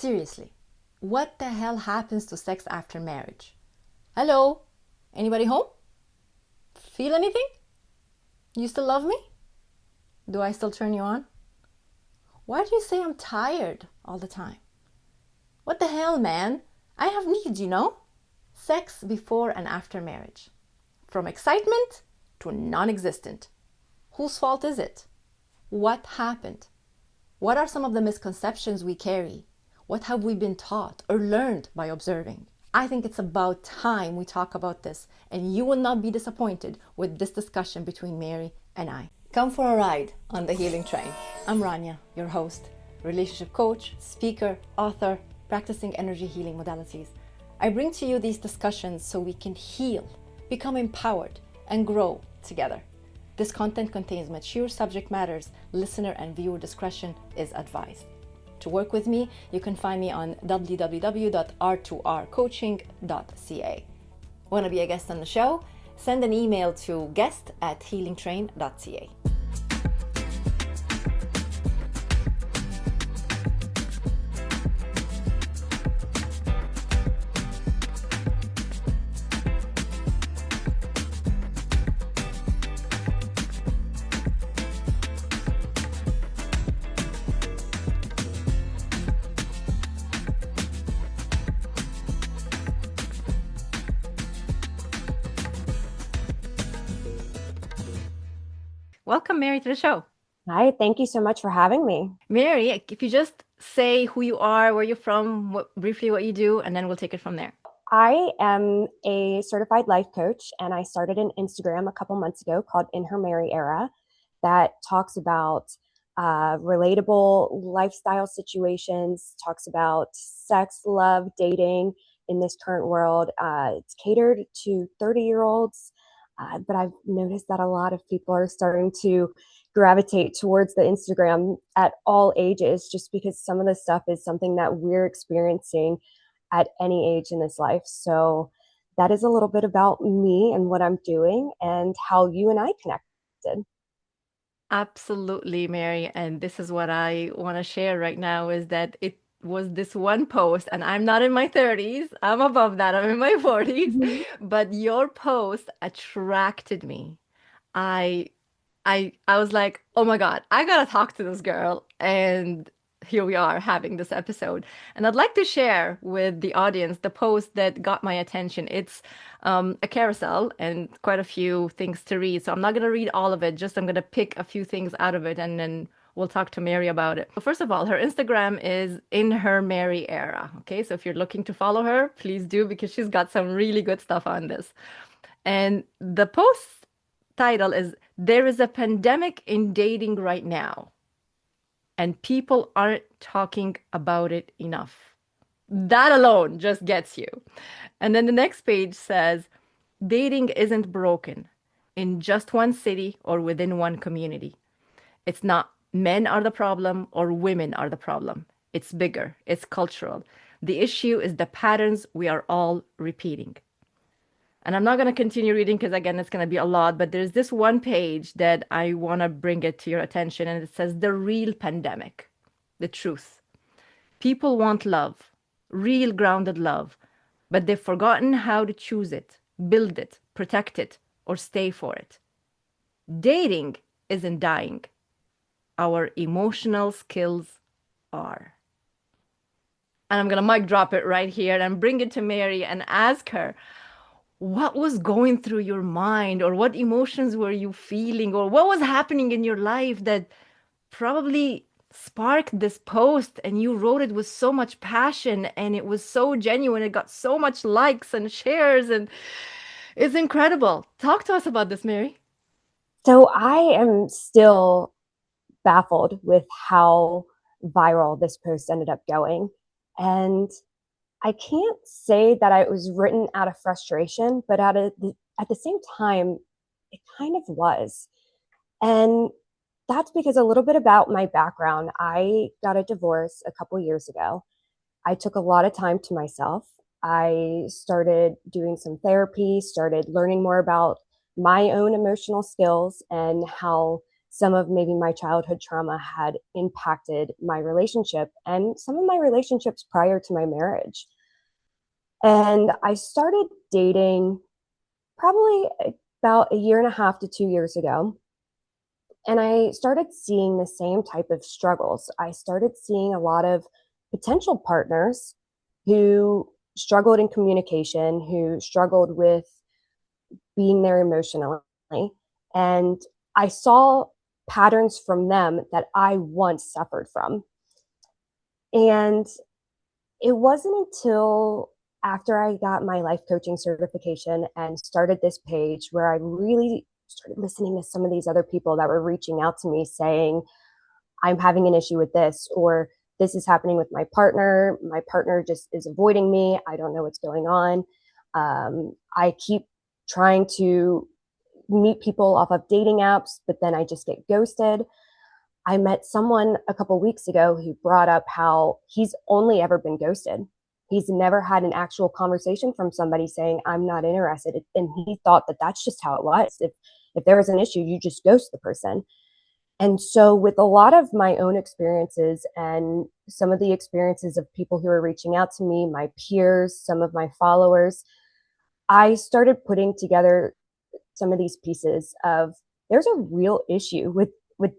Seriously, what the hell happens to sex after marriage? Hello? Anybody home? Feel anything? You still love me? Do I still turn you on? Why do you say I'm tired all the time? What the hell, man? I have needs, you know? Sex before and after marriage. From excitement to non-existent. Whose fault is it? What happened? What are some of the misconceptions we carry? What have we been taught or learned by observing? I think it's about time we talk about this, and you will not be disappointed with this discussion between Mary and I. Come for a ride on the healing train. I'm Rania, your host, relationship coach, speaker, author, practicing energy healing modalities. I bring to you these discussions so we can heal, become empowered, and grow together. This content contains mature subject matters. Listener and viewer discretion is advised. To work with me, you can find me on www.r2rcoaching.ca. Want to be a guest on the show? Send an email to guest@healingtrain.ca. Welcome, Mary, to the show. Hi, thank you so much for having me. Mary, if you just say who you are, where you're from, briefly what you do, and then we'll take it from there. I am a certified life coach, and I started an Instagram a couple months ago called In Her Mary Era that talks about relatable lifestyle situations, talks about sex, love, dating in this current world. It's catered to 30-year-olds, but I've noticed that a lot of people are starting to gravitate towards the Instagram at all ages, just because some of the stuff is something that we're experiencing at any age in this life. So that is a little bit about me and what I'm doing and how you and I connected. Absolutely, Mary. And this is what I want to share right now is that it was this one post, and I'm not in my 30s. I'm above that. I'm in my 40s. Mhm. But your post attracted me. I I was like, "Oh my God, I gotta talk to this girl." And here we are having this episode. And I'd like to share with the audience the post that got my attention. It's a carousel and quite a few things to read. So I'm not gonna read all of it, just I'm gonna pick a few things out of it and then we'll talk to Mary about it. So first of all, her Instagram is In Her Mary Era. Okay, so if you're looking to follow her, please do because she's got some really good stuff on this. And the post title is There is a pandemic in dating right now, and people aren't talking about it enough. That alone just gets you. And then the next page says dating isn't broken in just one city or within one community. It's not men are the problem or women are the problem. It's bigger, it's cultural. The issue is the patterns we are all repeating. And I'm not going to continue reading because, again, it's going to be a lot, but there's this one page that I want to bring it to your attention, and it says the real pandemic, the truth. People want love, real grounded love, but they've forgotten how to choose it, build it, protect it, or stay for it. Dating isn't dying. Our emotional skills are. And I'm going to mic drop it right here and bring it to Mary and ask her, what was going through your mind or what emotions were you feeling or what was happening in your life that probably sparked this post and you wrote it with so much passion and it was so genuine. It got so much likes and shares and it's incredible. Talk to us about this, Mary. So I am still baffled with how viral this post ended up going. And I can't say that it was written out of frustration, but at the same time, it kind of was. And that's because a little bit about my background. I got a divorce a couple years ago. I took a lot of time to myself. I started doing some therapy, started learning more about my own emotional skills and how some of maybe my childhood trauma had impacted my relationship and some of my relationships prior to my marriage. And I started dating probably about a year and a half to 2 years ago. And I started seeing the same type of struggles. I started seeing a lot of potential partners who struggled in communication, who struggled with being there emotionally. And I saw patterns from them that I once suffered from. And it wasn't until after I got my life coaching certification and started this page where I really started listening to some of these other people that were reaching out to me saying, I'm having an issue with this, or this is happening with my partner. My partner just is avoiding me. I don't know what's going on. I keep trying to meet people off of dating apps, but then I just get ghosted. I met someone a couple weeks ago who brought up how he's only ever been ghosted. He's never had an actual conversation from somebody saying, I'm not interested. And he thought that that's just how it was. If there was an issue, you just ghost the person. And so, with a lot of my own experiences and some of the experiences of people who are reaching out to me, my peers, some of my followers, I started putting together some of these pieces of there's a real issue with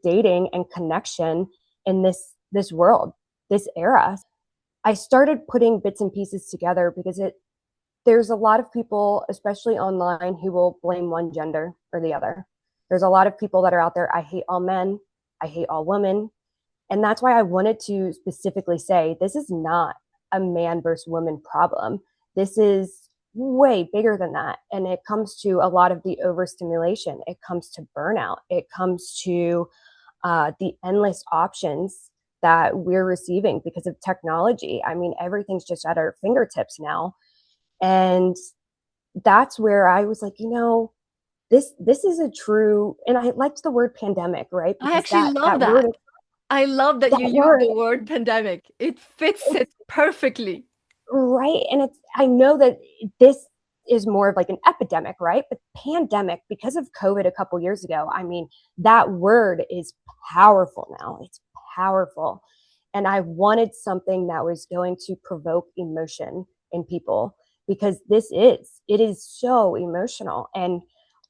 dating and connection in this world, this era. I started putting bits and pieces together because there's a lot of people, especially online, who will blame one gender or the other. There's a lot of people that are out there, I hate all men, I hate all women. And that's why I wanted to specifically say this is not a man versus woman problem. This is way bigger than that. And it comes to a lot of the overstimulation. It comes to burnout. It comes to the endless options that we're receiving because of technology. I mean, everything's just at our fingertips now. And that's where I was like, this is a true, and I liked the word pandemic, right? I Because actually love that word that. I love that that you use word the word pandemic. It fits it's it perfectly. right, and it's I know that this is more of like an epidemic, right? But pandemic, because of COVID a couple years ago, I mean, that word is powerful now. It's powerful. And I wanted something that was going to provoke emotion in people because it is so emotional. And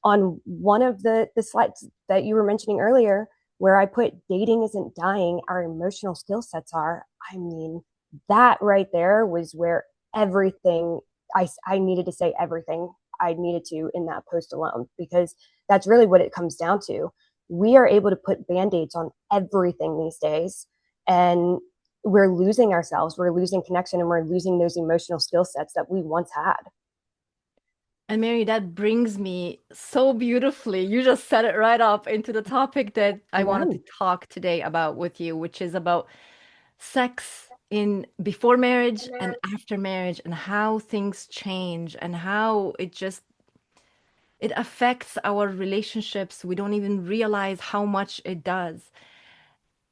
on one of the slides that you were mentioning earlier, where I put dating isn't dying, our emotional skill sets are, I mean, that right there was where everything I needed to say everything I needed to in that post alone, because that's really what it comes down to. We are able to put band-aids on everything these days, and we're losing ourselves, we're losing connection, and we're losing those emotional skill sets that we once had. And Mary, that brings me so beautifully. You just set it right up into the topic that I wanted to Amen. talk today about with you, which is about sex in before marriage and after marriage and how things change and how it affects our relationships. We don't even realize how much it does.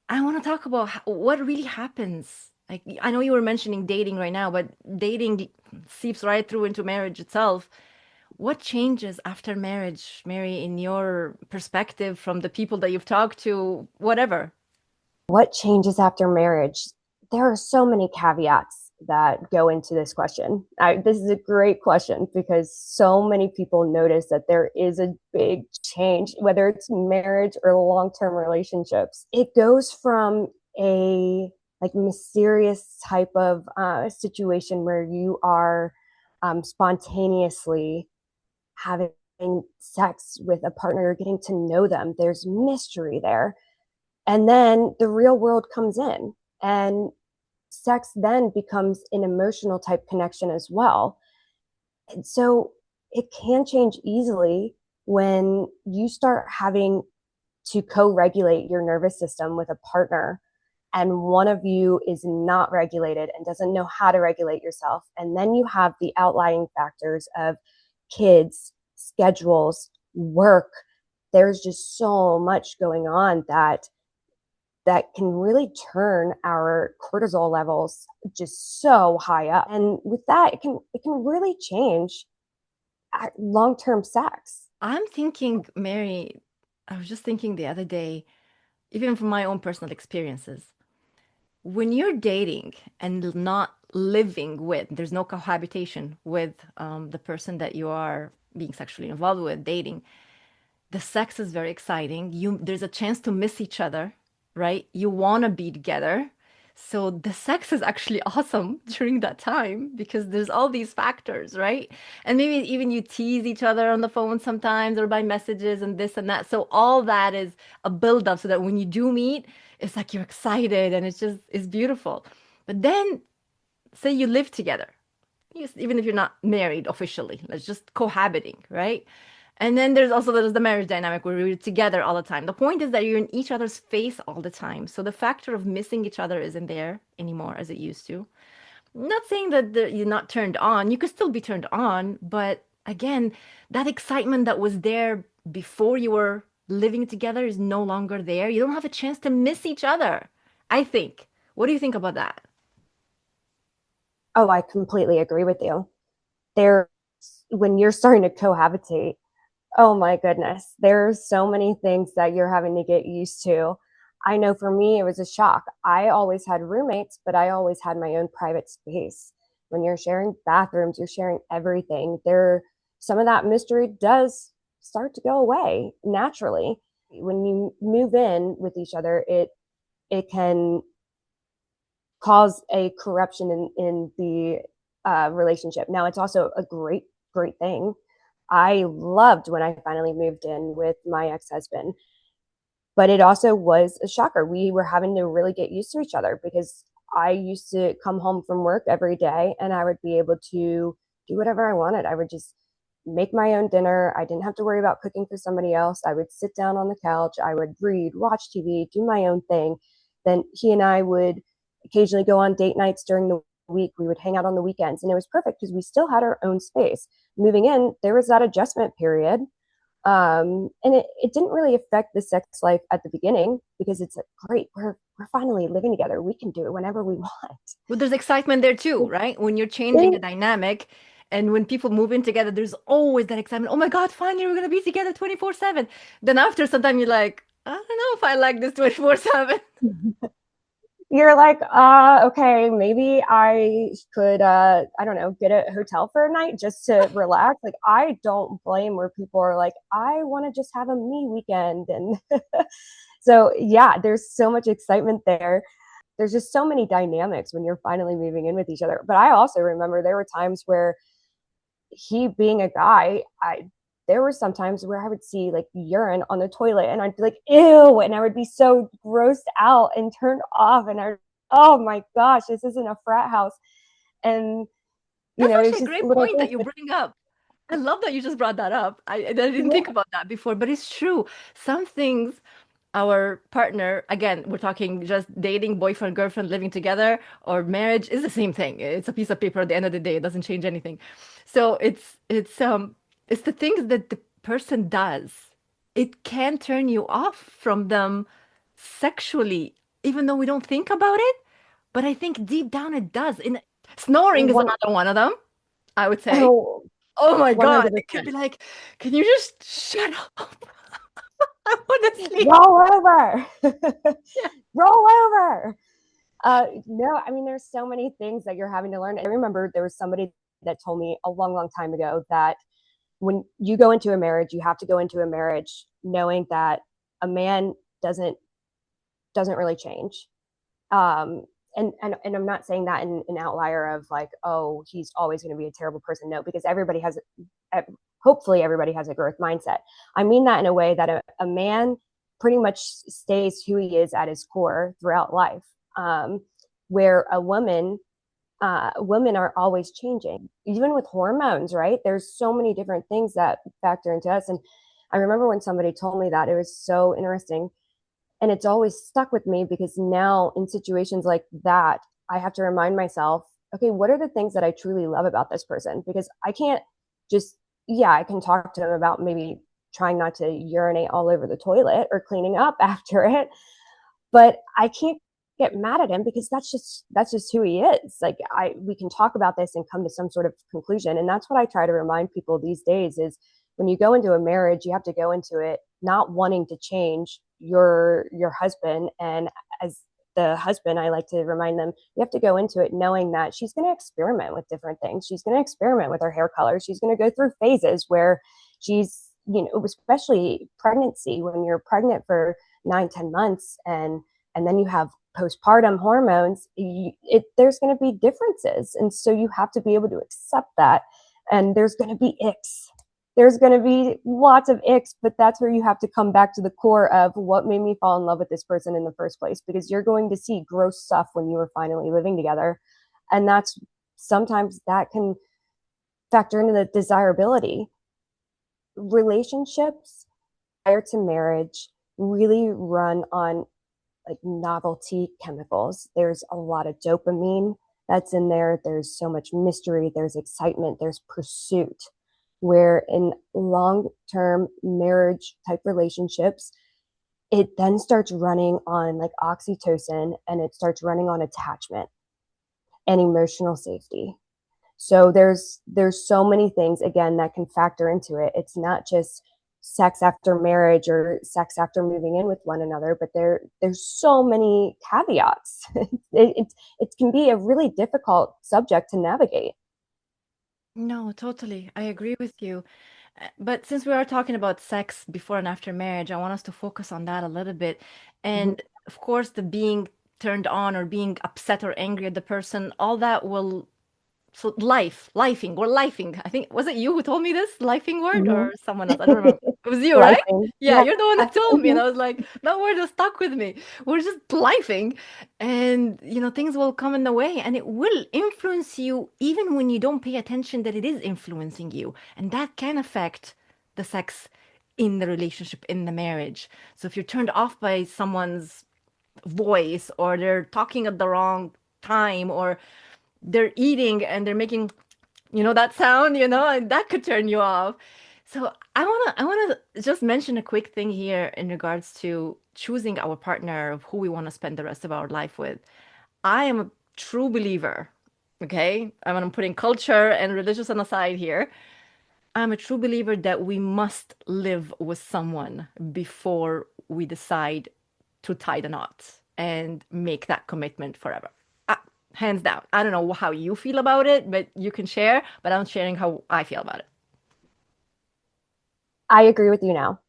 I want to talk about what really happens. Like I know you were mentioning dating right now, but dating seeps right through into marriage itself. What changes after marriage, Mary, in your perspective from the people that you've talked to, whatever? What changes after marriage? There are so many caveats that go into this question. This is a great question because so many people notice that there is a big change, whether it's marriage or long-term relationships. It goes from a like mysterious type of situation where you are spontaneously having sex with a partner, getting to know them. There's mystery there, and then the real world comes in, and sex then becomes an emotional type connection as well. And so it can change easily when you start having to co regulate your nervous system with a partner, and one of you is not regulated and doesn't know how to regulate yourself. And then you have the outlying factors of kids, schedules, work. There's just so much going on that can really turn our cortisol levels just so high up. And with that, it can really change long-term sex. I'm thinking, Mary, I was just thinking the other day, even from my own personal experiences, when you're dating and not living with, there's no cohabitation with the person that you are being sexually involved with, dating, the sex is very exciting. There's a chance to miss each other, right? You want to be together. So the sex is actually awesome during that time because there's all these factors, right? And maybe even you tease each other on the phone sometimes or by messages and this and that. So all that is a buildup so that when you do meet, it's like you're excited and it's beautiful. But then say you live together, yes, even if you're not married officially, let's just cohabiting, right? And then there's the marriage dynamic where we're together all the time. The point is that you're in each other's face all the time. So the factor of missing each other isn't there anymore as it used to. Not saying that you're not turned on. You could still be turned on, but again, that excitement that was there before you were living together is no longer there. You don't have a chance to miss each other, I think. What do you think about that? Oh, I completely agree with you. There, when you're starting to cohabitate, oh my goodness, there's so many things that you're having to get used to. I know for me, it was a shock. I always had roommates, but I always had my own private space. When you're sharing bathrooms, you're sharing everything. Some of that mystery does start to go away naturally. When you move in with each other, it can cause a corruption in the relationship. Now, it's also a great thing. I loved when I finally moved in with my ex husband, but it also was a shocker. We were having to really get used to each other because I used to come home from work every day and I would be able to do whatever I wanted. I would just make my own dinner. I didn't have to worry about cooking for somebody else. I would sit down on the couch. I would read, watch TV, do my own thing. Then he and I would occasionally go on date nights during the week. We would hang out on the weekends, and it was perfect because we still had our own space. Moving in, there was that adjustment period. And it didn't really affect the sex life at the beginning because it's like, great, we're finally living together. We can do it whenever we want. Well, there's excitement there too, right? When you're changing the dynamic and when people move in together, there's always that excitement. Oh my God, finally we're gonna be together 24/7. Then after some time you're like, I don't know if I like this 24/7. You're like, okay, maybe I could, I don't know, get a hotel for a night just to relax. Like, I don't blame where people are like, I want to just have a me weekend. And so, yeah, there's so much excitement there. There's just so many dynamics when you're finally moving in with each other. But I also remember there were times where he being a guy, there were some times where I would see like urine on the toilet and I'd be like, ew, and I would be so grossed out and turned off and oh my gosh, this isn't a frat house. And That's it's actually a just great little point things that you that, bring up. I love that you just brought that up. I didn't think yeah. about that before, but it's true. Some things our partner, again, we're talking just dating, boyfriend, girlfriend, living together, or marriage is the same thing. It's a piece of paper at the end of the day. It doesn't change anything. So it's the things that the person does. It can turn you off from them sexually, even though we don't think about it. But I think deep down it does. Snoring is one another one of them, I would say. oh Oh my God. It could 100%. be like, can you just shut up? I want to sleep. Roll over. Yeah. Roll over. No, I mean, there's so many things that you're having to learn. I remember there was somebody that told me a long time ago that when you go into a marriage, you have to go into a marriage knowing that a man doesn't doesn't really change. Um, and I'm not saying that in an outlier of like, oh, he's always going to be a terrible person. No, because hopefully everybody has a growth mindset. I mean that in a way that a man pretty much stays who he is at his core throughout life. Where women are always changing, even with hormones, right? There's so many different things that factor into us. And I remember when somebody told me that, it was so interesting. And it's always stuck with me because now in situations like that, I have to remind myself, okay, what are the things that I truly love about this person? Because I can't just, yeah, I can talk to him about maybe trying not to urinate all over the toilet or cleaning up after it, but I can't get mad at him because that's just who he is. Like we can talk about this and come to some sort of conclusion. And that's what I try to remind people these days is when you go into a marriage, you have to go into it not wanting to change your husband. And as the husband, I like to remind them, you have to go into it knowing that she's going to experiment with different things. She's going to experiment with her hair color. She's going to go through phases where she's, especially pregnancy, when you're pregnant for 9, 10 months, and then you have postpartum hormones, there's going to be differences. And so you have to be able to accept that. And there's going to be icks. There's going to be lots of icks, but that's where you have to come back to the core of what made me fall in love with this person in the first place, because you're going to see gross stuff when you are finally living together. And that's sometimes that can factor into the desirability. Relationships prior to marriage really run on like novelty chemicals. There's a lot of dopamine that's in there. There's so much mystery, there's excitement, there's pursuit. Where in long term marriage type relationships, it then starts running on like oxytocin, and it starts running on attachment and emotional safety. So there's so many things again that can factor into it. It's not just sex after marriage or sex after moving in with one another, but there's so many caveats. It can be a really difficult subject to navigate. No, totally. I agree with you. But since we are talking about sex before and after marriage, I want us to focus on that a little bit. Mhm. And of course, the being turned on or being upset or angry at the person, all that will. So lifing, we're lifing. I think, was it you who told me this lifing word Mhm. or someone else? I don't remember. It was you, right? Lifing. Yeah, Yeah. you're the one that told me. And Mhm. I was like, that word has stuck with me. We're just lifing. And, things will come in the way and it will influence you even when you don't pay attention that it is influencing you. And that can affect the sex in the relationship, in the marriage. So if you're turned off by someone's voice or they're talking at the wrong time or they're eating and they're making that sound, and that could turn you off. So I wanna just mention a quick thing here in regards to choosing our partner of who we want to spend the rest of our life with. I am a true believer, okay? I'm putting culture and religious on the side here. I'm a true believer that we must live with someone before we decide to tie the knot and make that commitment forever. Uh, Hands down. I don't know how you feel about it, but you can share, but I'm sharing how I feel about it. I agree with you now.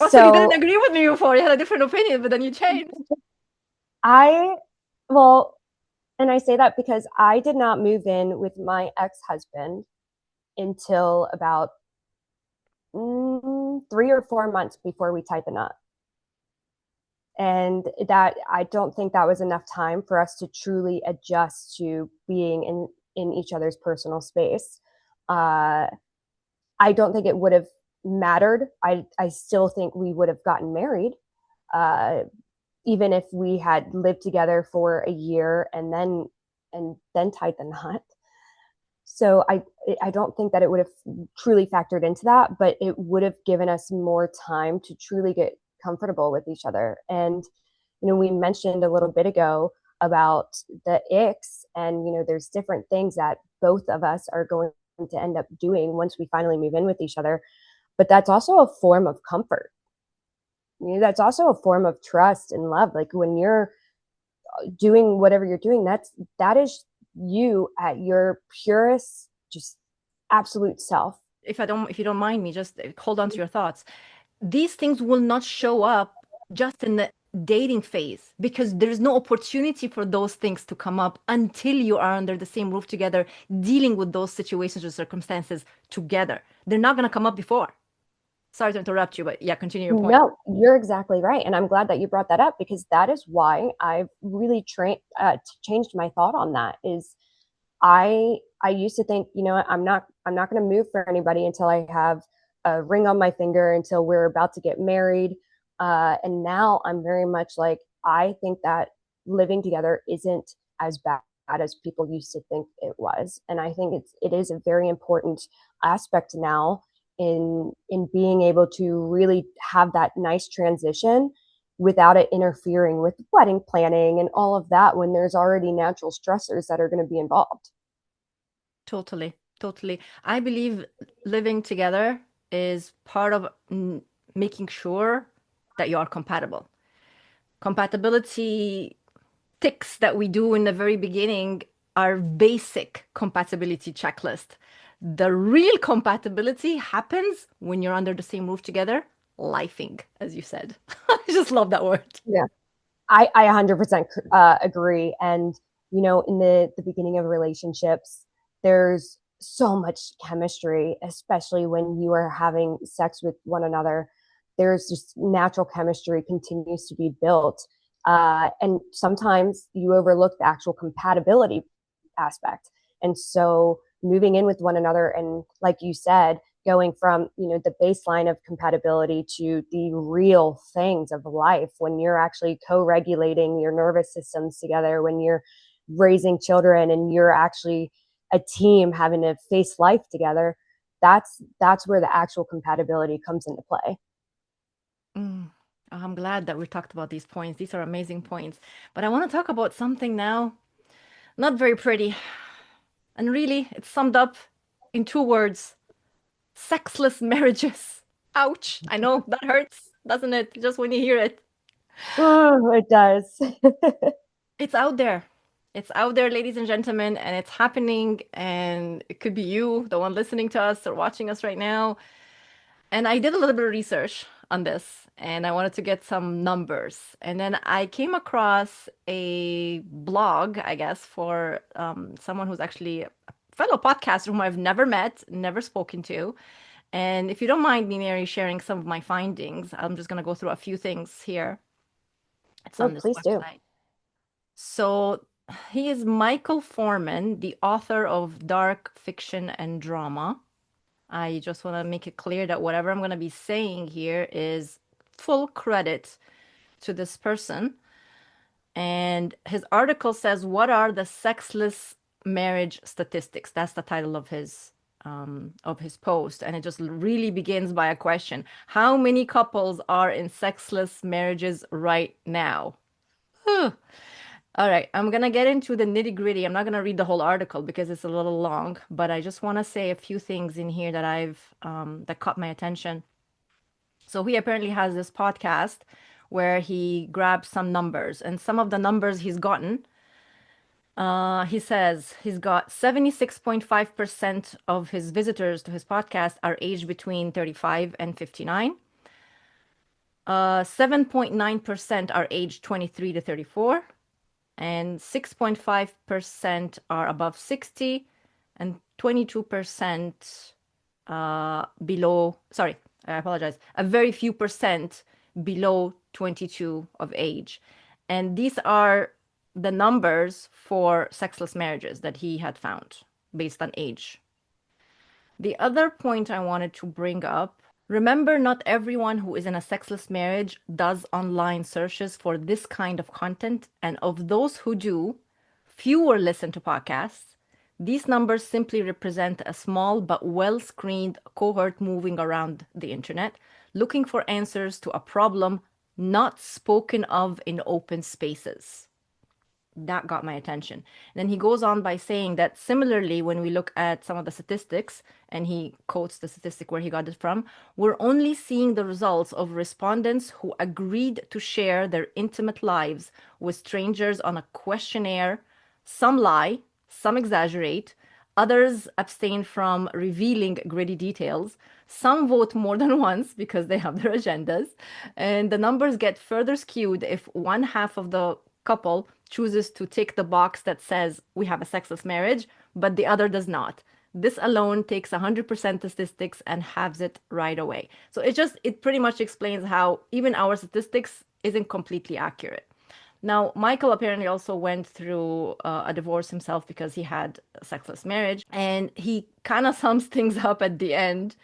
Also, you didn't So agree with me before. You had a different opinion, but then you changed. I, well, and I say that because I did not move in with my ex-husband until about 3 or 4 months before we tied the knot. And that I don't think that was enough time for us to truly adjust to being in each other's personal space. Uh, I don't think it would have mattered. I still think we would have gotten married, uh, even if we had lived together for a year and then tied the knot. So I don't think that it would have truly factored into that, but it would have given us more time to truly get comfortable with each other. And we mentioned a little bit ago about the icks, and there's different things that both of us are going to end up doing once we finally move in with each other. But that's also a form of comfort. That's also a form of trust and love. Like when you're doing whatever you're doing, that is you at your purest, just absolute self. If you don't mind me, just hold on to your thoughts. These things will not show up just in the dating phase because there's no opportunity for those things to come up until you are under the same roof together, dealing with those situations or circumstances together. They're not going to come up before. Sorry to interrupt you, but yeah, continue your point. No, you're exactly right. And I'm glad that you brought that up, because that is why I've really changed my thought on that. Is I used to think, I'm not going to move for anybody until I have a ring on my finger, until we're about to get married. And now I'm very much like, I think that living together isn't as bad as people used to think it was. And I think it is a very important aspect now in being able to really have that nice transition without it interfering with wedding planning and all of that, when there's already natural stressors that are going to be involved. Totally, totally. I believe living together is part of making sure that you are compatible. Compatibility ticks that we do in the very beginning are basic compatibility checklist. The real compatibility happens when you're under the same roof together, lifing, as you said. I just love that word. Yeah. I 100% agree. And, in the beginning of relationships, there's so much chemistry, especially when you are having sex with one another. There's just natural chemistry continues to be built. And sometimes you overlook the actual compatibility aspect. And so moving in with one another, and like you said, going from the baseline of compatibility to the real things of life, when you're actually co-regulating your nervous systems together, when you're raising children and you're actually a team having to face life together, that's where the actual compatibility comes into play. Mm. I'm glad that we talked about these points. These are amazing points. But I want to talk about something now, not very pretty. And really, it's summed up in two words: sexless marriages. Ouch. I know that hurts, doesn't it? Just when you hear it. Oh, it does. It's out there. It's out there, ladies and gentlemen, and it's happening. And it could be you, the one listening to us or watching us right now. And I did a little bit of research on this and I wanted to get some numbers. And then I came across a blog, I guess, for someone who's actually a fellow podcaster whom I've never met, never spoken to. And if you don't mind me, Mary, sharing some of my findings, I'm just going to go through a few things here. It's Oh, on this please do. website. So he is Michael Foreman, the author of Dark Fiction and Drama. I just want to make it clear that whatever I'm going to be saying here is full credit to this person. And his article says, "What are the sexless marriage statistics?" That's the title of his post, and it just really begins by a question: how many couples are in sexless marriages right now? Whew. All right, I'm gonna get into the nitty-gritty. I'm not gonna read the whole article because it's a little long, but I just want to say a few things in here that I've that caught my attention. So he apparently has this podcast where he grabs some numbers, and some of the numbers he's gotten, he says he's got 76.5% of his visitors to his podcast are aged between 35 and 59. 7.9% are aged 23 to 34, and 6.5% are above 60, and 22% below, sorry, I apologize, a very few percent below 22 of age. And these are the numbers for sexless marriages that he had found based on age. The other point I wanted to bring up, remember, not everyone who is in a sexless marriage does online searches for this kind of content. And of those who do, fewer listen to podcasts. These numbers simply represent a small but well-screened cohort moving around the internet, looking for answers to a problem not spoken of in open spaces. That got my attention. And then he goes on by saying that similarly, when we look at some of the statistics, and he quotes the statistic where he got it from, we're only seeing the results of respondents who agreed to share their intimate lives with strangers on a questionnaire. Some lie, some exaggerate, others abstain from revealing gritty details. Some vote more than once because they have their agendas. And the numbers get further skewed if one half of the couple chooses to tick the box that says we have a sexless marriage, but the other does not. This alone takes 100% statistics and halves it right away. So it pretty much explains how even our statistics isn't completely accurate. Now, Michael apparently also went through a divorce himself because he had a sexless marriage, and he kind of sums things up at the end.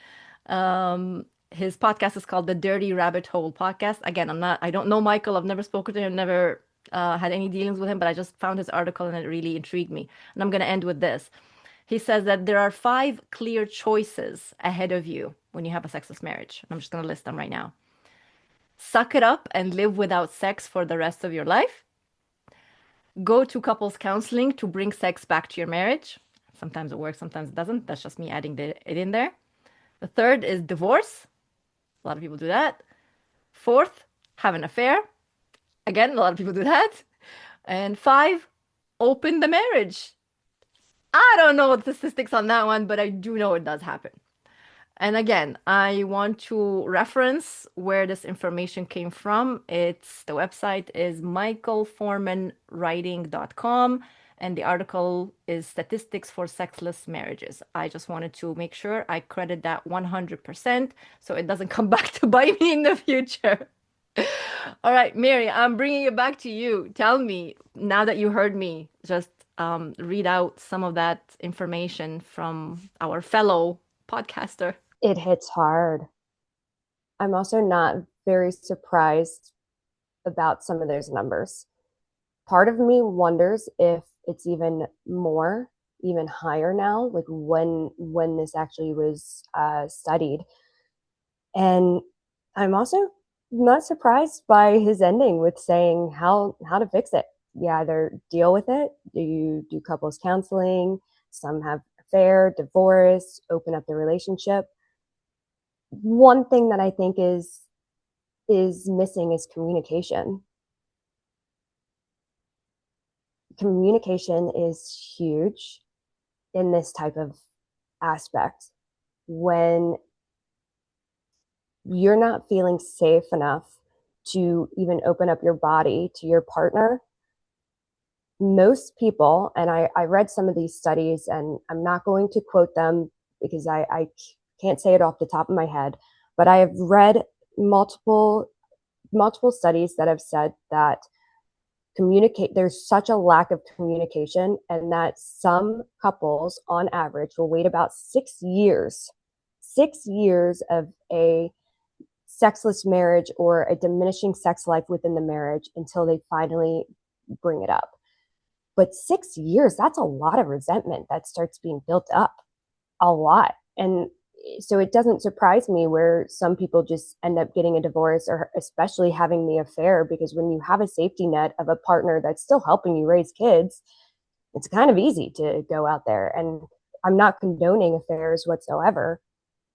His podcast is called the Dirty Rabbit Hole Podcast. Again, I don't know Michael. I've never spoken to him, never had any dealings with him, but I just found his article and it really intrigued me. And I'm going to end with this. He says that there are 5 clear choices ahead of you when you have a sexless marriage. I'm just going to list them right now. Suck it up and live without sex for the rest of your life. Go to couples counseling to bring sex back to your marriage. Sometimes it works, sometimes it doesn't. That's just me adding it in there. The third is divorce. A lot of people do that. Fourth, have an affair. Again, a lot of people do that. And five, open the marriage. I don't know the statistics on that one, but I do know it does happen. And again, I want to reference where this information came from. The website is michaelformanwriting.com and the article is Statistics for Sexless Marriages. I just wanted to make sure I credit that 100% so it doesn't come back to bite me in the future. All right, Mary, I'm bringing it back to you. Tell me, now that you heard me, just read out some of that information from our fellow podcaster. It hits hard. I'm also not very surprised about some of those numbers. Part of me wonders if it's even more, even higher now, like when this actually was studied. And I'm also not surprised by his ending with saying how to fix it. You either deal with it, you do couples counseling, some have affair, divorce, open up the relationship. One thing that I think is missing is communication. Communication is huge in this type of aspect. When you're not feeling safe enough to even open up your body to your partner, most people, and I read some of these studies, and I'm not going to quote them because I can't say it off the top of my head, but I have read multiple studies that have said that there's such a lack of communication, and that some couples on average will wait about 6 years of a sexless marriage or a diminishing sex life within the marriage until they finally bring it up. But 6 years, that's a lot of resentment that starts being built up, a lot. And so it doesn't surprise me where some people just end up getting a divorce or especially having the affair, because when you have a safety net of a partner that's still helping you raise kids, it's kind of easy to go out there. And I'm not condoning affairs whatsoever,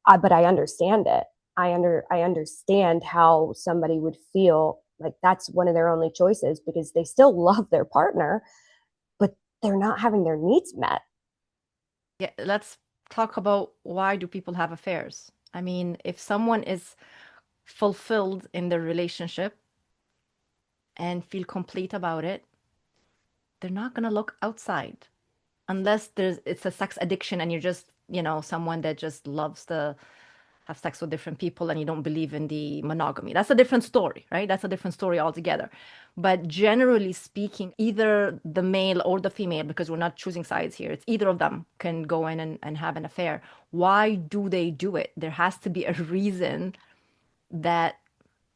but I understand it. I understand how somebody would feel like that's one of their only choices, because they still love their partner, but they're not having their needs met. Yeah, let's talk about why do people have affairs? I mean, if someone is fulfilled in their relationship and feel complete about it, they're not gonna look outside unless it's a sex addiction and you're just, someone that just loves to have sex with different people and you don't believe in the monogamy. That's a different story, right? That's a different story altogether. But generally speaking, either the male or the female, because we're not choosing sides here, it's either of them can go in and have an affair. Why do they do it? There has to be a reason that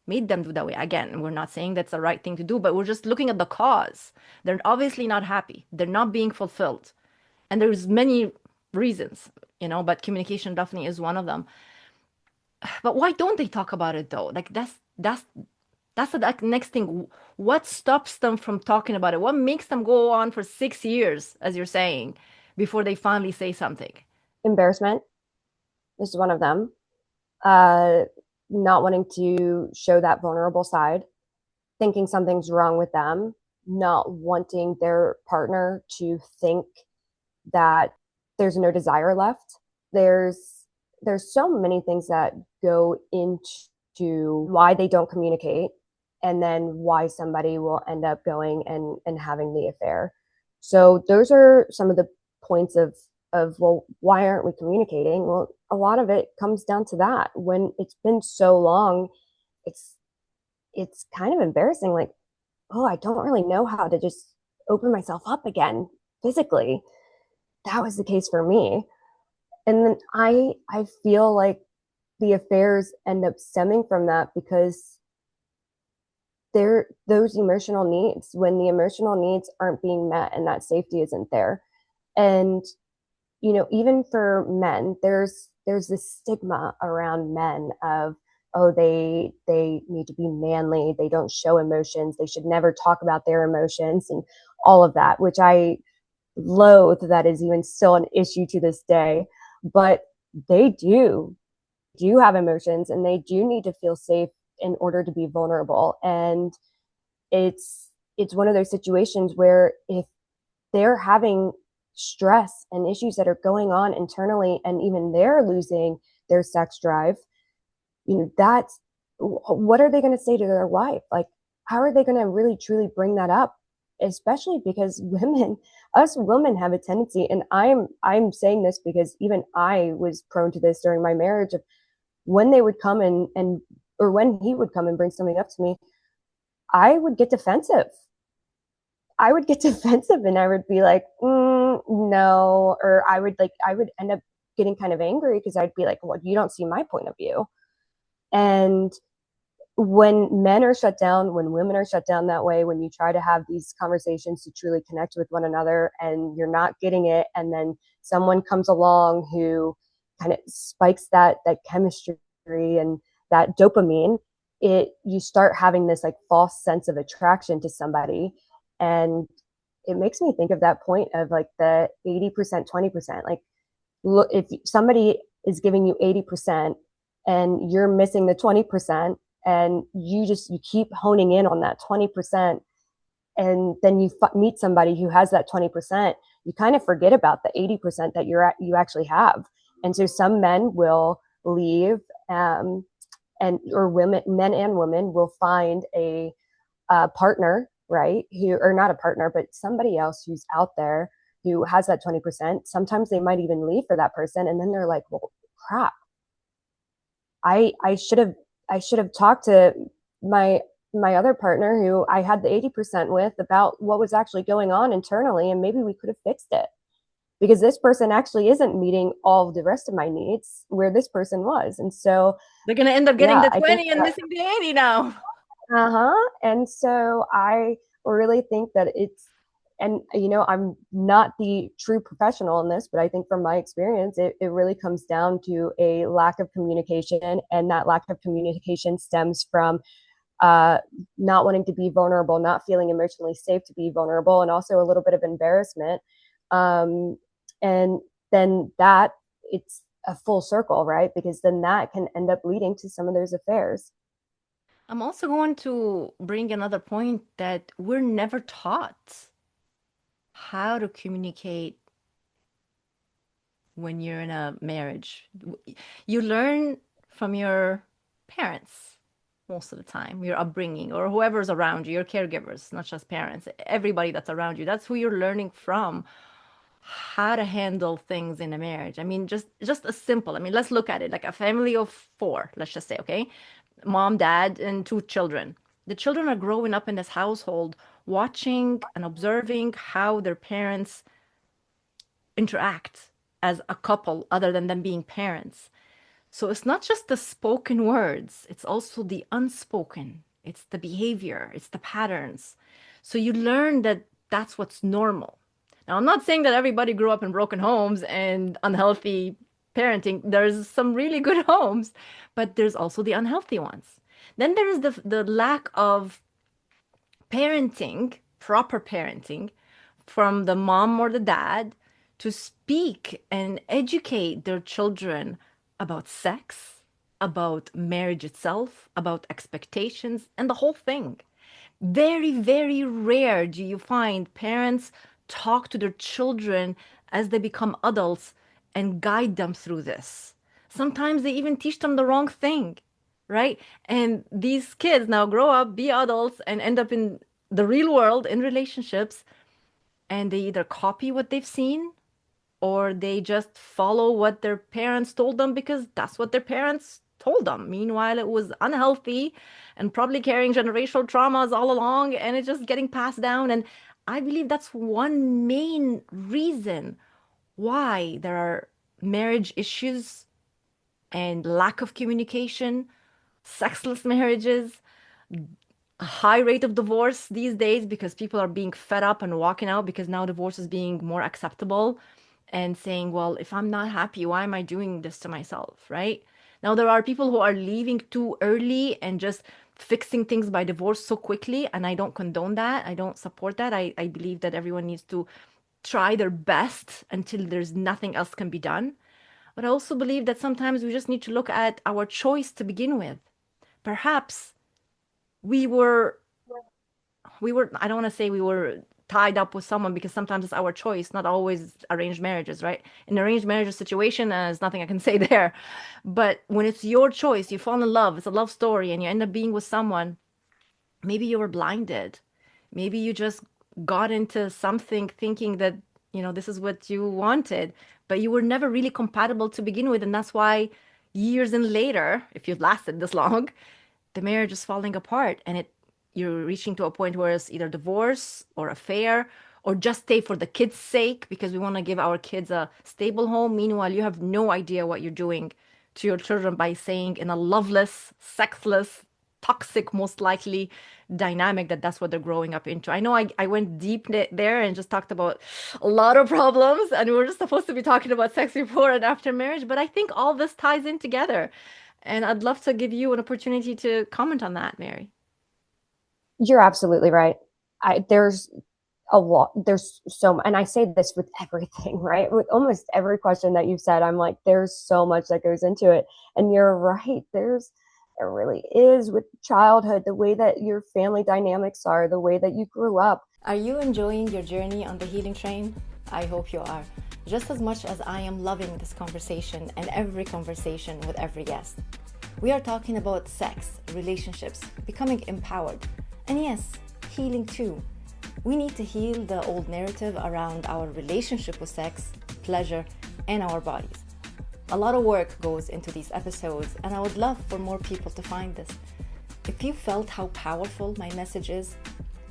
made them do that way. Again, we're not saying that's the right thing to do, but we're just looking at the cause. They're obviously not happy. They're not being fulfilled. And there's many reasons, but communication definitely is one of them. But why don't they talk about it though? Like that's the next thing. What stops them from talking about it? What makes them go on for 6 years, as you're saying, before they finally say something? Embarrassment is one of them. Uh, Not wanting to show that vulnerable side, thinking something's wrong with them, not wanting their partner to think that there's no desire left. There's so many things that go into why they don't communicate, and then why somebody will end up going and having the affair. So those are some of the points of well, why aren't we communicating? Well, a lot of it comes down to that. When it's been so long, it's it's kind of embarrassing, like, oh, I don't really know how to just open myself up again physically. That was the case for me. And then I feel like the affairs end up stemming from that, because they're those emotional needs, when the emotional needs aren't being met and that safety isn't there. And even for men, there's this stigma around men of, oh, they need to be manly, they don't show emotions, they should never talk about their emotions, and all of that, which I loathe that is even still an issue to this day. But they do. do have emotions and they do need to feel safe in order to be vulnerable. And it's one of those situations where if they're having stress and issues that are going on internally and even they're losing their sex drive, that's what are they going to say to their wife? Like, how are they going to really truly bring that up? Especially because us women have a tendency, and I'm saying this because even I was prone to this during my marriage of when they would come and or when he would come and bring something up to me, I would get defensive. I would get defensive and I would be like, no, or I would end up getting kind of angry because I'd be like, well, you don't see my point of view. And when men are shut down, when women are shut down that way, when you try to have these conversations to truly connect with one another and you're not getting it, and then someone comes along who kind of spikes that chemistry and that dopamine, it you start having this like false sense of attraction to somebody. And it makes me think of that point of like the 80%, 20%. Like, look, if somebody is giving you 80% and you're missing the 20%, and you keep honing in on that 20%, and then you meet somebody who has that 20%, you kind of forget about the 80% that you actually have. And so some men will leave, and or women, men and women will find a partner, right? Who, or not a partner, but somebody else who's out there who has that 20%. Sometimes they might even leave for that person. And then they're like, well, crap. I should have talked to my my other partner who I had the 80% with about what was actually going on internally, and maybe we could have fixed it because this person actually isn't meeting all of the rest of my needs where this person was. And so, They're gonna end up getting yeah, the I think 20 and missing the 80 now. uh-huh. And so I really think that and I'm not the true professional in this, but I think from my experience, it really comes down to a lack of communication. And that lack of communication stems from uh, not wanting to be vulnerable, not feeling emotionally safe to be vulnerable, and also a little bit of embarrassment. Um, and then that it's a full circle, right? Because then that can end up leading to some of those affairs. I'm also going to bring another point that we're never taught how to communicate when you're in a marriage. You learn from your parents most of the time, your upbringing, or whoever's around you, your caregivers, not just parents, everybody that's around you. That's who you're learning from how to handle things in a marriage. I mean, just a simple, I mean, let's look at it like a family of four, let's just say, okay? Mom, dad, and two children. The children are growing up in this household, watching and observing how their parents interact as a couple other than them being parents. So it's not just the spoken words, it's also the unspoken. It's the behavior, it's the patterns. So you learn that that's what's normal. Now, I'm not saying that everybody grew up in broken homes and unhealthy parenting. There's some really good homes, but there's also the unhealthy ones. Then there is the lack of parenting, proper parenting from the mom or the dad to speak and educate their children about sex, about marriage itself, about expectations, and the whole thing. Very, very rare do you find parents talk to their children as they become adults and guide them through this. Sometimes they even teach them the wrong thing, right? And these kids now grow up, be adults, and end up in the real world in relationships, and they either copy what they've seen or they just follow what their parents told them because that's what their parents told them. Meanwhile, it was unhealthy and probably carrying generational traumas all along, and it's just getting passed down. And I believe that's one main reason why there are marriage issues and lack of communication, sexless marriages, a high rate of divorce these days because people are being fed up and walking out because now divorce is being more acceptable and saying, well, if I'm not happy, why am I doing this to myself, right? Now, there are people who are leaving too early and just fixing things by divorce so quickly, and I don't condone that. I don't support that. I believe that everyone needs to try their best until there's nothing else can be done. But I also believe that sometimes we just need to look at our choice to begin with. Perhaps we were I don't want to say we were tied up with someone, because sometimes it's our choice, not always arranged marriages, right? In arranged marriage situation, there's nothing I can say there. But when it's your choice, you fall in love, it's a love story, and you end up being with someone, maybe you were blinded. Maybe you just got into something thinking that, this is what you wanted, but you were never really compatible to begin with. And that's why years and later, if you've lasted this long, the marriage is falling apart, and you're reaching to a point where it's either divorce or affair, or just stay for the kids' sake because we want to give our kids a stable home. Meanwhile, you have no idea what you're doing to your children by saying in a loveless, sexless, toxic, most likely dynamic, that's what they're growing up into. I know I went deep there and just talked about a lot of problems, and we were just supposed to be talking about sex before and after marriage, but I think all this ties in together. And I'd love to give you an opportunity to comment on that, Mary. You're absolutely right. There's a lot, there's so, and I say this with everything, right? With almost every question that you've said, I'm like, there's so much that goes into it. And you're right. There really is with childhood, the way that your family dynamics are, the way that you grew up. Are you enjoying your journey on the healing train? I hope you are, just as much as I am loving this conversation and every conversation with every guest. We are talking about sex, relationships, becoming empowered, and yes, healing too. We need to heal the old narrative around our relationship with sex, pleasure, and our bodies. A lot of work goes into these episodes, and I would love for more people to find this. If you felt how powerful my message is,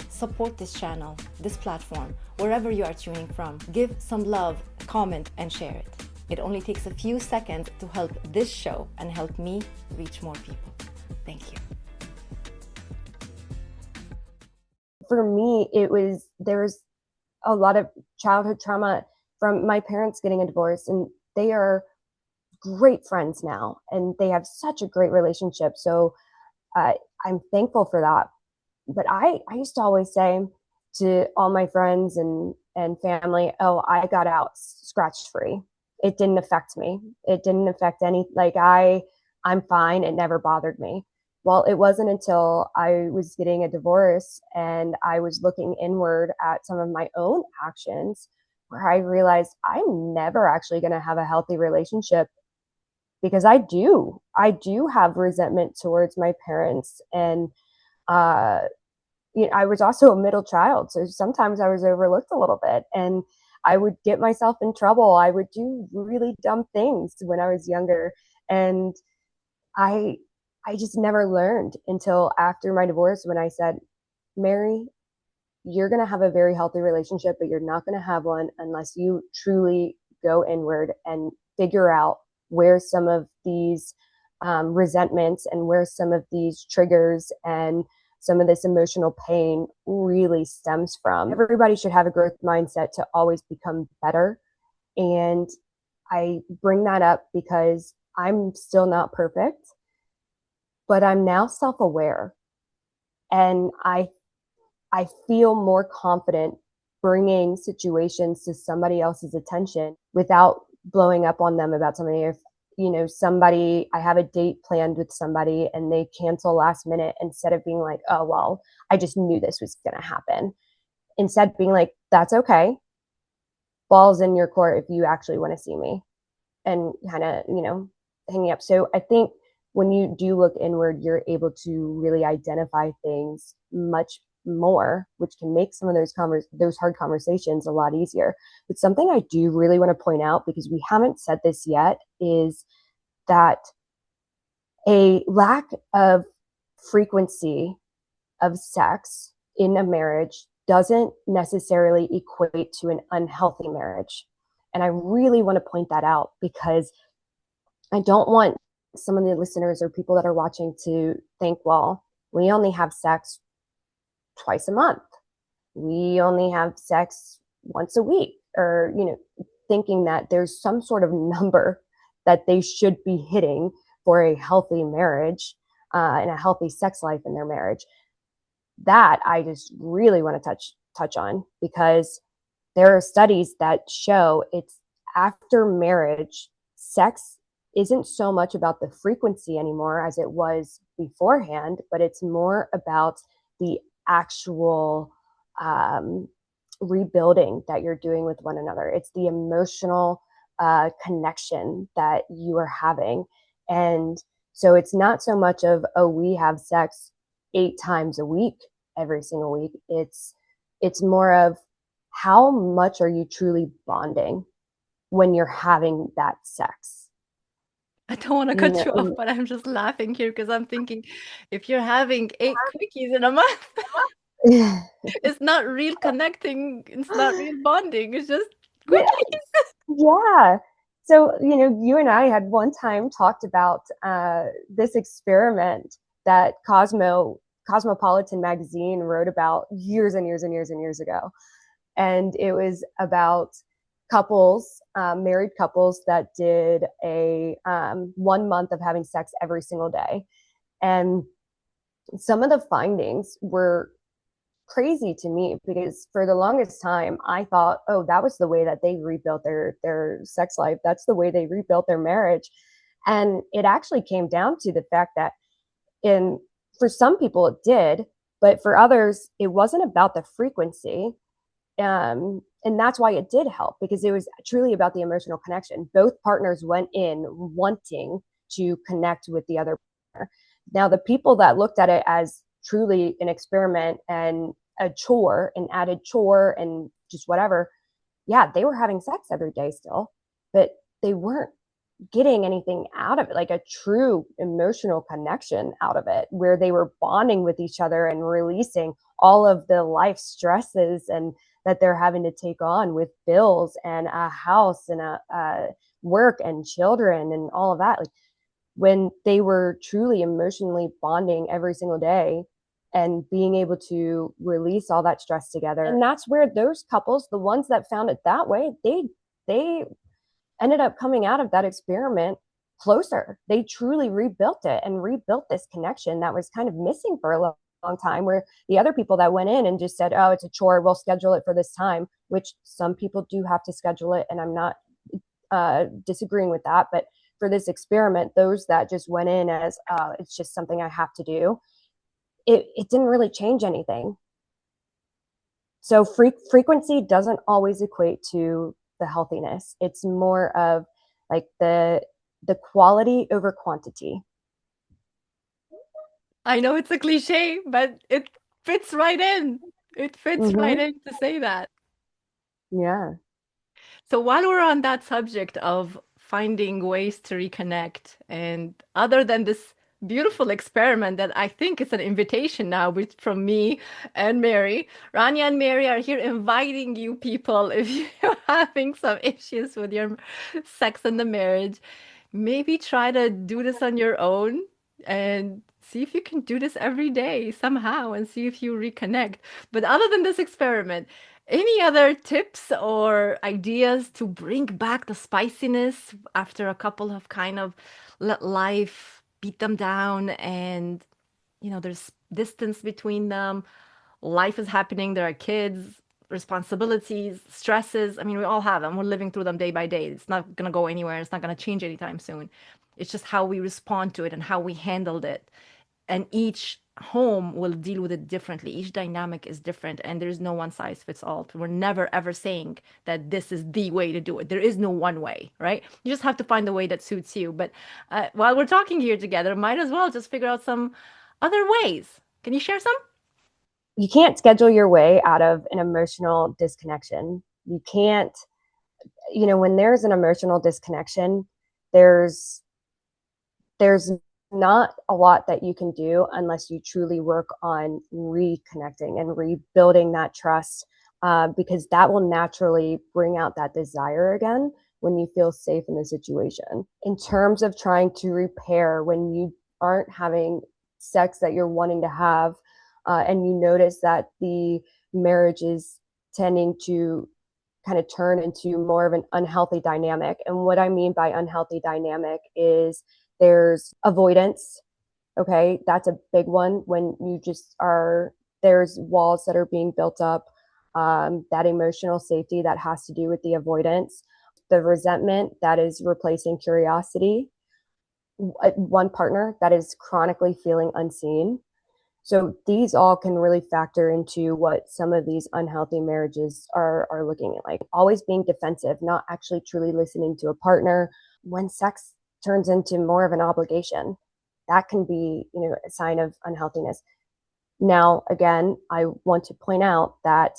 support this channel, this platform, wherever you are tuning from. Give some love, comment, and share it. It only takes a few seconds to help this show and help me reach more people. Thank you. For me, there was a lot of childhood trauma from my parents getting a divorce, and they are great friends now, and they have such a great relationship. So uh, I'm thankful for that. But I used to always say to all my friends and family, oh, I got out scratch free. It didn't affect me. It didn't affect any, like I'm fine. It never bothered me. Well, it wasn't until I was getting a divorce and I was looking inward at some of my own actions where I realized I'm never actually going to have a healthy relationship, because I do have resentment towards my parents. And uh I was also a middle child, so sometimes I was overlooked a little bit, and I would get myself in trouble. I would do really dumb things when I was younger, and I I just never learned until after my divorce, when I said, "Mary, you're going to have a very healthy relationship, but you're not going to have one unless you truly go inward and figure out where some of these resentments and where some of these triggers and some of this emotional pain really stems from." Everybody should have a growth mindset to always become better. And I bring that up because I'm still not perfect, but I'm now self aware. And I feel more confident bringing situations to somebody else's attention without blowing up on them about something. If, somebody, I have a date planned with somebody and they cancel last minute, instead of being like, oh, well, I just knew this was going to happen. Instead, being like, that's okay. Ball's in your court if you actually want to see me, and kind of, hanging up. So I think when you do look inward, you're able to really identify things much more, which can make some of those hard conversations a lot easier. But something I do really want to point out, because we haven't said this yet, is that a lack of frequency of sex in a marriage doesn't necessarily equate to an unhealthy marriage. And I really want to point that out, because I don't want some of the listeners or people that are watching to think, well, we only have sex twice a month. We only have sex once a week, or, thinking that there's some sort of number that they should be hitting for a healthy marriage and a healthy sex life in their marriage. That I just really want to touch on, because there are studies that show it's after marriage, sex isn't so much about the frequency anymore as it was beforehand, but it's more about the actual um, rebuilding that you're doing with one another. It's the emotional connection that you are having. And so it's not so much of, oh, we have sex 8 times a week every single week. It's more of how much are you truly bonding when you're having that sex. I don't want to You cut know, you off, but I'm just laughing here because I'm thinking if you're having 8 quickies in a month, it's not real connecting, it's not real bonding, it's just yeah, quickie. yeah. So, you and I had one time talked about this experiment that Cosmopolitan magazine wrote about years and years and years and years ago. And it was about couples, married couples that did a 1 month of having sex every single day. And some of the findings were crazy to me because for the longest time I thought, oh, that was the way that they rebuilt their sex life. That's the way they rebuilt their marriage. And it actually came down to the fact that in for some people it did, but for others it wasn't about the frequency. And that's why it did help, because it was truly about the emotional connection. Both partners went in wanting to connect with the other partner. Now, the people that looked at it as truly an experiment and a chore, an added chore, and just whatever, yeah, they were having sex every day still, but they weren't getting anything out of it, like a true emotional connection out of it, where they were bonding with each other and releasing all of the life stresses and that they're having to take on with bills and a house and a work and children and all of that. Like when they were truly emotionally bonding every single day and being able to release all that stress together. And that's where those couples, the ones that found it that way, they ended up coming out of that experiment closer. They truly rebuilt it and rebuilt this connection that was kind of missing for a long time, where the other people that went in and just said, oh, it's a chore, we'll schedule it for this time, which some people do have to schedule it, and I'm not disagreeing with that. But for this experiment, those that just went in as, it's just something I have to do, it didn't really change anything. So frequency doesn't always equate to the healthiness. It's more of like the quality over quantity. I know it's a cliche, but it fits right in. It fits right Mm-hmm. in to say that. Yeah. So while we're on that subject of finding ways to reconnect, and other than this beautiful experiment that I think is an invitation now from me and Mary, Rania and Mary are here inviting you people if you're having some issues with your sex in the marriage, maybe try to do this on your own and see if you can do this every day somehow and see if you reconnect. But other than this experiment, any other tips or ideas to bring back the spiciness after a couple of kind of let life beat them down and there's distance between them. Life is happening, there are kids, responsibilities, stresses. I mean, we all have them. We're living through them day by day. It's not going to go anywhere. It's not going to change anytime soon. It's just how we respond to it and how we handled it. And each home will deal with it differently. Each dynamic is different, and there's no one size fits all. We're never ever saying that this is the way to do it. There is no one way, right? You just have to find the way that suits you. But while we're talking here together, might as well just figure out some other ways. Can you share some? You can't schedule your way out of an emotional disconnection. You can't, when there's an emotional disconnection, there's there's not a lot that you can do unless you truly work on reconnecting and rebuilding that trust, because that will naturally bring out that desire again when you feel safe in the situation. In terms of trying to repair when you aren't having sex that you're wanting to have, and you notice that the marriage is tending to kind of turn into more of an unhealthy dynamic. And what I mean by unhealthy dynamic is there's avoidance. Okay. That's a big one when you just are, there's walls that are being built up, that emotional safety that has to do with the avoidance. the resentment that is replacing curiosity, one partner that is chronically feeling unseen. So these all can really factor into what some of these unhealthy marriages are looking at, like always being defensive, not actually truly listening to a partner. When sex turns into more of an obligation, that can be, a sign of unhealthiness. Now, again, I want to point out that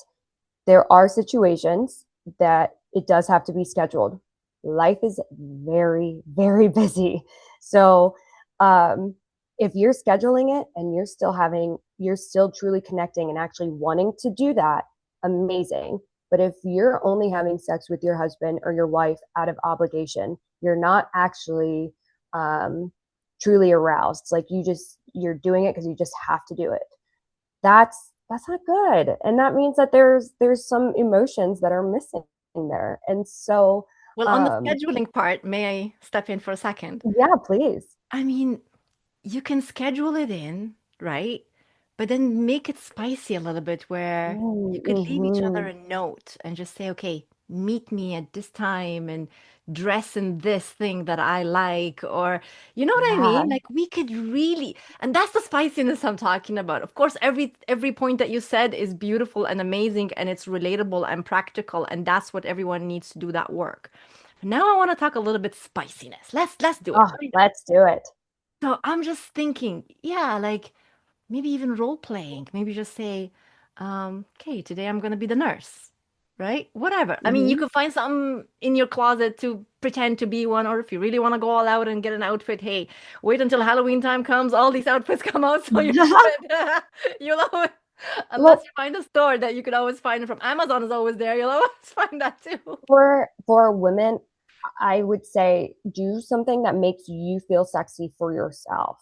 there are situations that it does have to be scheduled. Life is very, very busy. So, um, if you're scheduling it and you're still truly connecting and actually wanting to do that, amazing. But if you're only having sex with your husband or your wife out of obligation, you're not actually um, truly aroused. It's like you're doing it because you just have to do it. That's not good, and that means that there's some emotions that are missing there. And so Well, on the scheduling part, may I step in for a second? yeah, please. I mean, you can schedule it in, right? But then make it spicy a little bit where you could leave each other Mm-hmm. a note and just say, okay, meet me at this time and dress in this thing that I like, or you know what I Yeah. mean? Like we could really, and that's the spiciness I'm talking about. Of course, every point that you said is beautiful and amazing and it's relatable and practical, and that's what everyone needs to do that work. Now I want to talk a little bit spiciness. Let's do it. Oh, let's do it. So I'm just thinking, yeah, like maybe even role playing. Maybe just say, okay, today I'm gonna be the nurse, right? Whatever. I mean, you Mm-hmm. could find something in your closet to pretend to be one, or if you really want to go all out and get an outfit, hey, wait until Halloween time comes, all these outfits come out, so you should. You'll always, unless Well, you find a store that you could always find it from. Amazon is always there. You'll always find that too. for women, I would say do something that makes you feel sexy for yourself.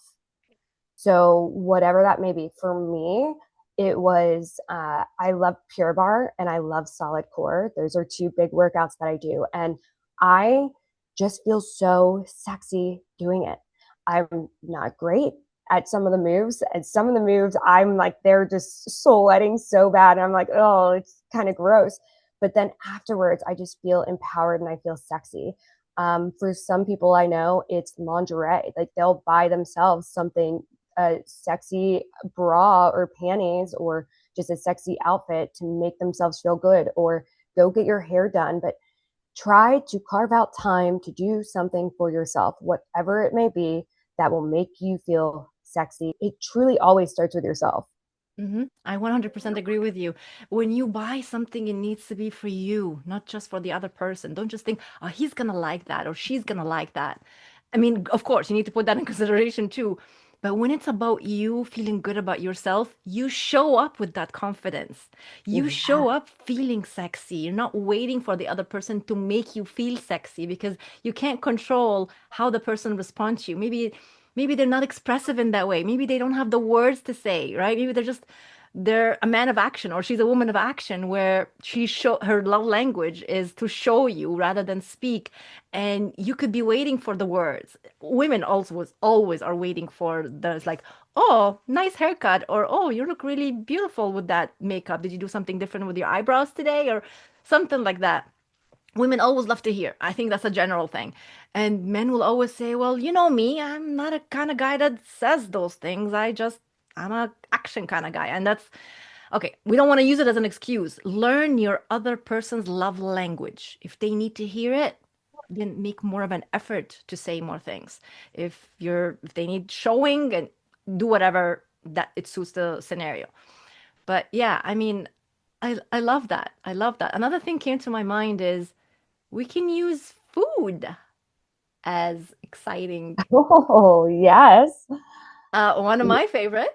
So whatever that may be, for me, it was I love Pure Barre and I love Solid Core. Those are two big workouts that I do, and I just feel so sexy doing it. I'm not great at some of the moves, and some of the moves I'm like they're just sweating so bad, and I'm like, oh, it's kind of gross. But then afterwards, I just feel empowered and I feel sexy. For some people I know, it's lingerie. Like they'll buy themselves something, a sexy bra or panties or just a sexy outfit to make themselves feel good, or go get your hair done. But try to carve out time to do something for yourself, whatever it may be, that will make you feel sexy. It truly always starts with yourself. I 100% agree with you. When you buy something, it needs to be for you, not just for the other person. Don't just think, oh, he's gonna like that or she's gonna like that. I mean, of course, you need to put that in consideration too. But when it's about you feeling good about yourself, you show up with that confidence. You Yeah. show up feeling sexy. You're not waiting for the other person to make you feel sexy because you can't control how the person responds to you. Maybe they're not expressive in that way. Maybe they don't have the words to say, right? Maybe they're a man of action or she's a woman of action where her love language is to show you rather than speak, and you could be waiting for the words. Women also always are waiting for the like, oh, nice haircut, or oh, you look really beautiful with that makeup. Did you do something different with your eyebrows today, or something like that? Women always love to hear. I think that's a general thing. And men will always say, well, you know me, I'm not a kind of guy that says those things. I'm a action kind of guy. And that's okay. We don't want to use it as an excuse. Learn your other person's love language. If they need to hear it, then make more of an effort to say more things. If they need showing, and do whatever that it suits the scenario. But yeah, I mean, I love that. I love that. Another thing came to my mind is we can use food as exciting. Oh, yes. One of my favorites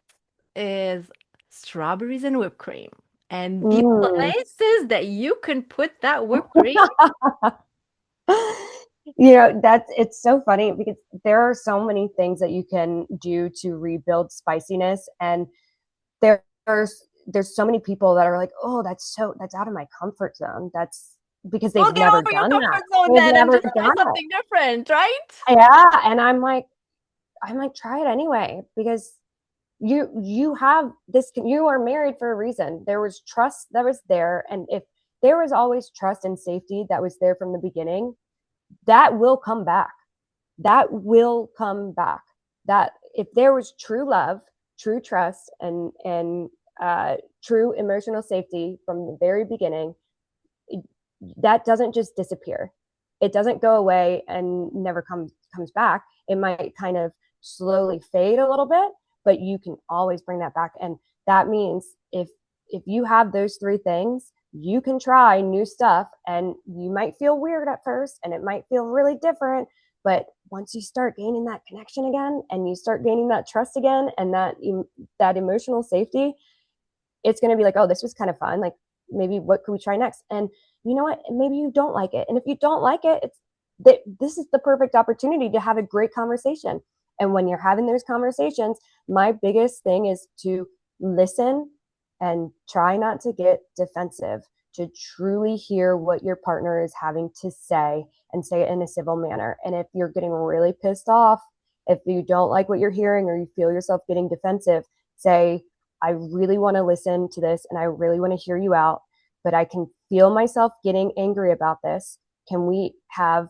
is strawberries and whipped cream. And the Mm. places that you can put that whipped cream. That's it's so funny because there are so many things that you can do to rebuild spiciness, and there's so many people that are like, oh, that's out of my comfort zone. That's because they've Well, get never over your done that. comfort zone They've then and never just try done it. something different, right? Yeah, and I'm like, try it anyway, because you have this, you are married for a reason. There was trust that was there, and if there was always trust and safety that was there from the beginning, that will come back. That will come back. That if there was true love, true trust, and true emotional safety from the very beginning, that doesn't just disappear. It doesn't go away and never comes back. It might kind of slowly fade a little bit, but you can always bring that back. And that means if you have those three things, you can try new stuff, and you might feel weird at first and it might feel really different, but once you start gaining that connection again and you start gaining that trust again and that emotional safety, it's going to be like, oh, this was kind of fun. Like, maybe what could we try next? And you know what? Maybe you don't like it. And if you don't like it, it's that this is the perfect opportunity to have a great conversation. And when you're having those conversations, my biggest thing is to listen and try not to get defensive, to truly hear what your partner is having to say and say it in a civil manner. And if you're getting really pissed off, if you don't like what you're hearing or you feel yourself getting defensive, say, I really want to listen to this and I really want to hear you out, but I can feel myself getting angry about this. Can we have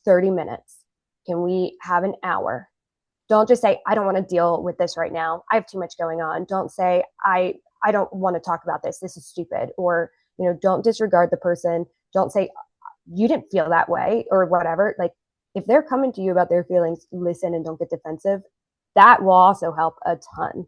30 minutes? Can we have an hour? Don't just say, I don't want to deal with this right now. I have too much going on. Don't say, I don't want to talk about this. This is stupid. Or, don't disregard the person. Don't say, you didn't feel that way or whatever. Like, if they're coming to you about their feelings, listen and don't get defensive. That will also help a ton.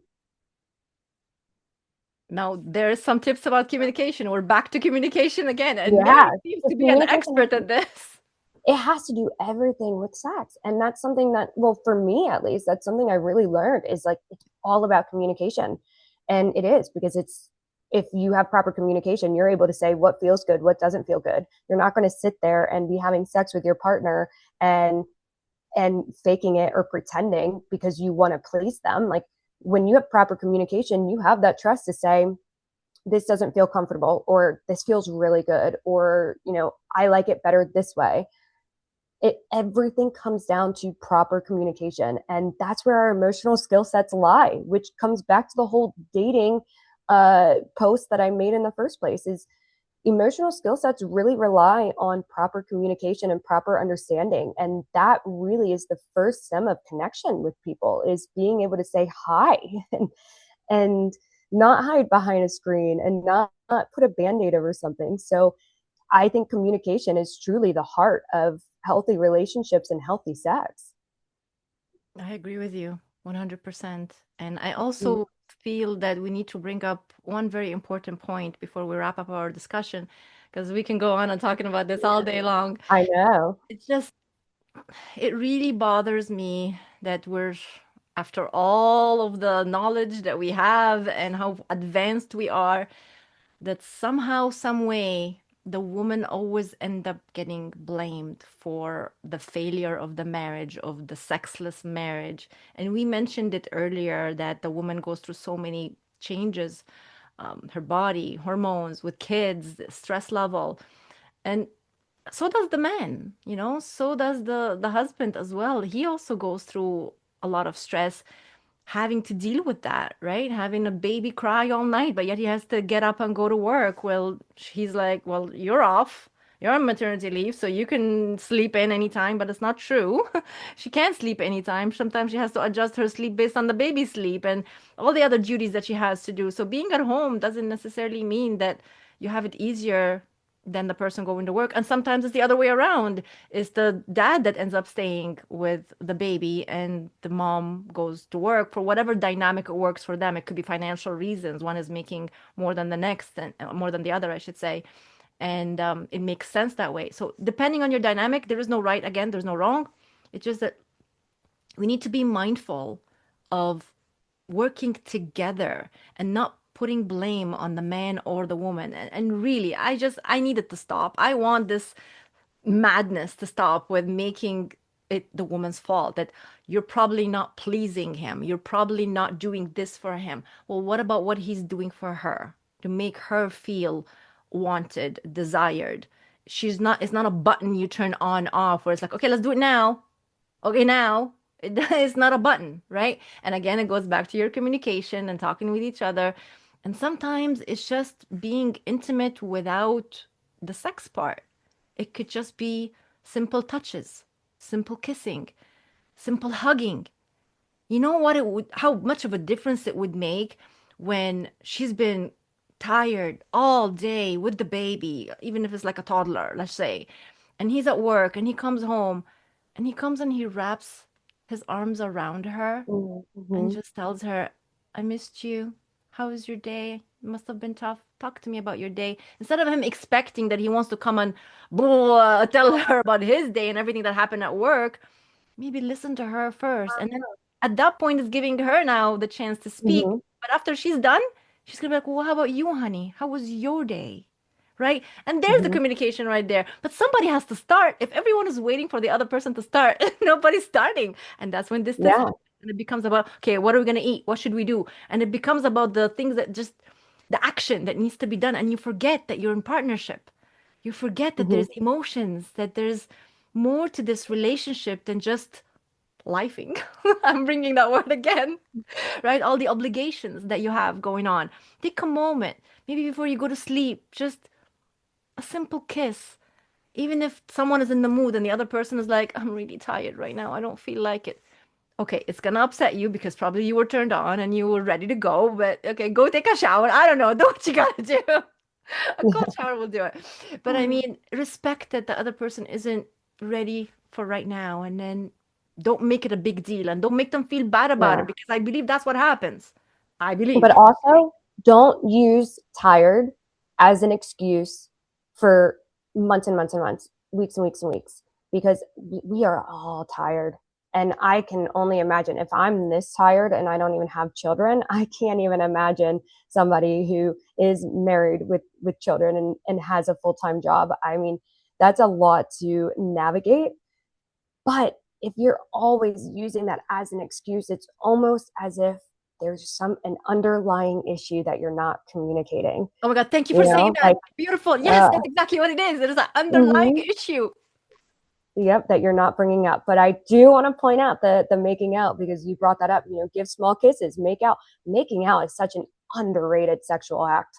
Now, there's some tips about communication. We're back to communication again, and Yeah. Mary seems So to be an communication expert at this. it has to do everything with sex. And that's something that, well, for me at least, that's something I really learned is like, it's all about communication. And it is because if you have proper communication, you're able to say what feels good, what doesn't feel good. You're not going to sit there and be having sex with your partner and faking it or pretending because you want to please them. Like, when you have proper communication, you have that trust to say, this doesn't feel comfortable, or this feels really good, or, I like it better this way. Everything comes down to proper communication, and that's where our emotional skill sets lie, which comes back to the whole dating post that I made in the first place. Is emotional skill sets really rely on proper communication and proper understanding, and that really is the first stem of connection with people, is being able to say hi and not hide behind a screen and not put a band-aid over something. So I think communication is truly the heart of healthy relationships and healthy sex. I agree with you 100%. And I Mm, also feel that we need to bring up one very important point before we wrap up our discussion, because we can go on and talking about this all day long. I know. It's just, it really bothers me that after all of the knowledge that we have and how advanced we are, that somehow, some way, the woman always end up getting blamed for the failure of the marriage, of the sexless marriage. And we mentioned it earlier that the woman goes through so many changes, her body, hormones, with kids, stress level. And so does the man, so does the husband as well. He also goes through a lot of stress having to deal with that, right? Having a baby cry all night, but yet he has to get up and go to work. Well, he's like, well, you're off. You're on maternity leave, so you can sleep in anytime, but it's not true. She can't sleep anytime. Sometimes she has to adjust her sleep based on the baby's sleep and all the other duties that she has to do. So being at home doesn't necessarily mean that you have it easier than the person going to work. And sometimes it's the other way around. It's the dad that ends up staying with the baby and the mom goes to work for whatever dynamic it works for them. It could be financial reasons. One is making more than the next and more than the other, I should say. And it makes sense that way. So depending on your dynamic, there is no right. Again, there's no wrong. It's just that we need to be mindful of working together and not putting blame on the man or the woman. And really, I needed to stop. I want this madness to stop with making it the woman's fault, that you're probably not pleasing him. You're probably not doing this for him. Well, what about what he's doing for her to make her feel wanted, desired? It's not a button you turn on off where it's like, okay, let's do it now. Okay, now it's not a button, right? And again, it goes back to your communication and talking with each other. And sometimes it's just being intimate without the sex part. It could just be simple touches, simple kissing, simple hugging. You know what it would, how much of a difference it would make when she's been tired all day with the baby, even if it's like a toddler, let's say, and he's at work and he comes home and he comes and he wraps his arms around her and Mm-hmm. just tells her, I missed you. How was your day? It must have been tough. Talk to me about your day. Instead of him expecting that he wants to come and blah, tell her about his day and everything that happened at work, maybe listen to her first. And then at that point, it's giving her now the chance to speak. Mm-hmm. But after she's done, she's gonna be like, well, how about you, honey? How was your day? Right? And there's the Mm-hmm. communication right there. But somebody has to start. If everyone is waiting for the other person to start, nobody's starting. And that's when distance Yeah. happens. And it becomes about, okay, what are we gonna eat? What should we do? And it becomes about the things that just the action that needs to be done. And you forget that you're in partnership. You forget that Mm-hmm. there's emotions, that there's more to this relationship than just lifing. I'm bringing that word again, right? All the obligations that you have going on. Take a moment, maybe before you go to sleep, just a simple kiss. Even if someone is in the mood and the other person is like, I'm really tired right now, I don't feel like it. Okay, it's gonna upset you because probably you were turned on and you were ready to go, but okay, go take a shower. I don't know, do what you gotta do. A cold shower will do it. But I mean, respect that the other person isn't ready for right now, and then don't make it a big deal and don't make them feel bad about it Yeah. because I believe that's what happens. I But believe. also, don't use tired as an excuse for months and months and months, weeks and weeks and weeks, because we are all tired. And I can only imagine if I'm this tired and I don't even have children, I can't even imagine somebody who is married with children and has a full-time job. I mean, that's a lot to navigate. But if you're always using that as an excuse, it's almost as if there's some an underlying issue that you're not communicating. Oh my God, thank you for You saying know, that. like Beautiful. Yes, uh, that's exactly what it is. It is an underlying mm-hmm, issue. yep, that you're not bringing up. But I do want to point out the making out because you brought that up. You know, give small kisses, make out. Making out is such an underrated sexual act.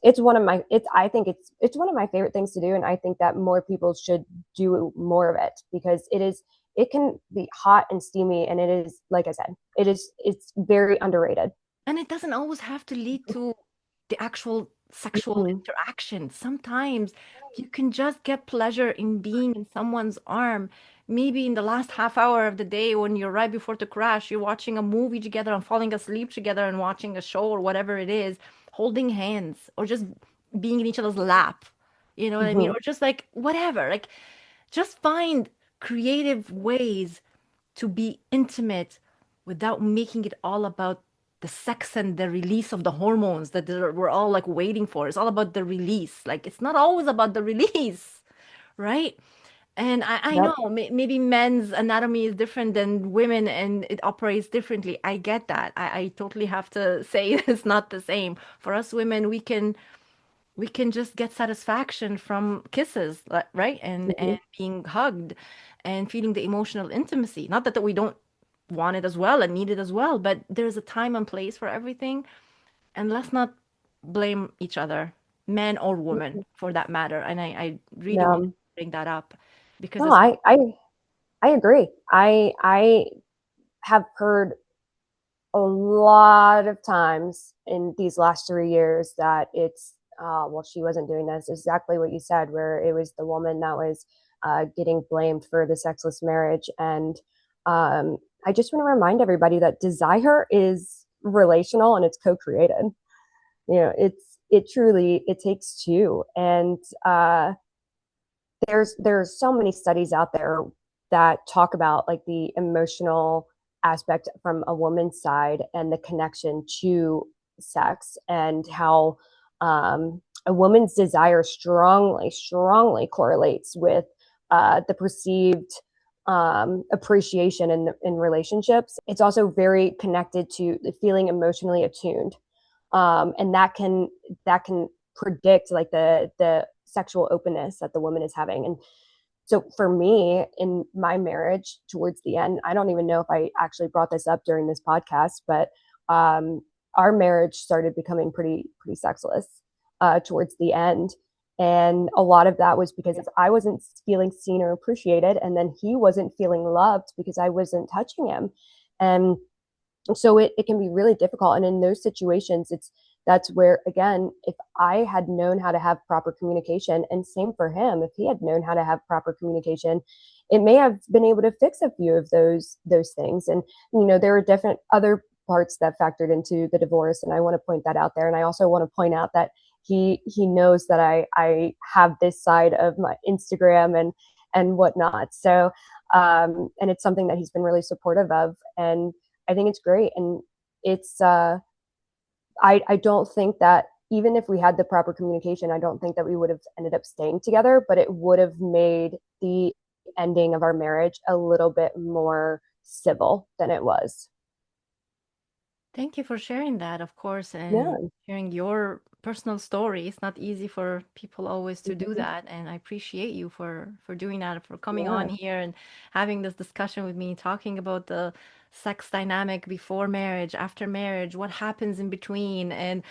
It's one of my it's I think it's one of my favorite things to do, and I think that more people should do more of it because it can be hot and steamy, and it is, like I said, it's very underrated. And it doesn't always have to lead to the actual sexual Mm-hmm. interaction. Sometimes you can just get pleasure in being in someone's arm. Maybe in the last half hour of the day when you're right before to crash, you're watching a movie together and falling asleep together and watching a show or whatever it is, holding hands or just being in each other's lap. You know what I mean? Mm-hmm. Or just like whatever. Like just find creative ways to be intimate without making it all about the sex and the release of the hormones that we're all like waiting for. It's all about the release. Like it's not always about the release, right? And I know Yep. maybe men's anatomy is different than women and it operates differently. I get that. I totally have to say it's not the same. For us women, we can just get satisfaction from kisses, right? And Mm-hmm. being hugged and feeling the emotional intimacy. Not that we don't want it as well and need it as well, but there's a time and place for everything. And let's not blame each other, man or woman, for that matter. And I really Yeah. want to bring that up because No, it's I agree. I have heard a lot of times in these last 3 years that it's well, she wasn't doing this, exactly what you said, where it was the woman that was getting blamed for the sexless marriage. And I just want to remind everybody that desire is relational and it's co-created. You know, it truly it takes two. And there's so many studies out there that talk about like the emotional aspect from a woman's side and the connection to sex and how a woman's desire strongly correlates with the perceived appreciation in relationships. It's also very connected to feeling emotionally attuned, and that can predict like the sexual openness that the woman is having. And so for me in my marriage towards the end, I don't even know if I actually brought this up during this podcast, but our marriage started becoming pretty sexless towards the end. And a lot of that was because I wasn't feeling seen or appreciated. And then he wasn't feeling loved because I wasn't touching him. And so it can be really difficult. And in those situations, that's where, again, if I had known how to have proper communication, and same for him, if he had known how to have proper communication, it may have been able to fix a few of those things. And there are different other parts that factored into the divorce, and I want to point that out there. And I also want to point out that he knows that I have this side of my Instagram and whatnot. So and it's something that he's been really supportive of, and I think it's great. And it's I don't think that even if we had the proper communication, I don't think that we would have ended up staying together, but it would have made the ending of our marriage a little bit more civil than it was. Thank you for sharing that, of course, and Yeah. sharing your personal story. It's not easy for people always to do Mhm. that, and I appreciate you for doing that, for coming on Yeah. here and having this discussion with me, talking about the sex dynamic before marriage, after marriage, what happens in between, and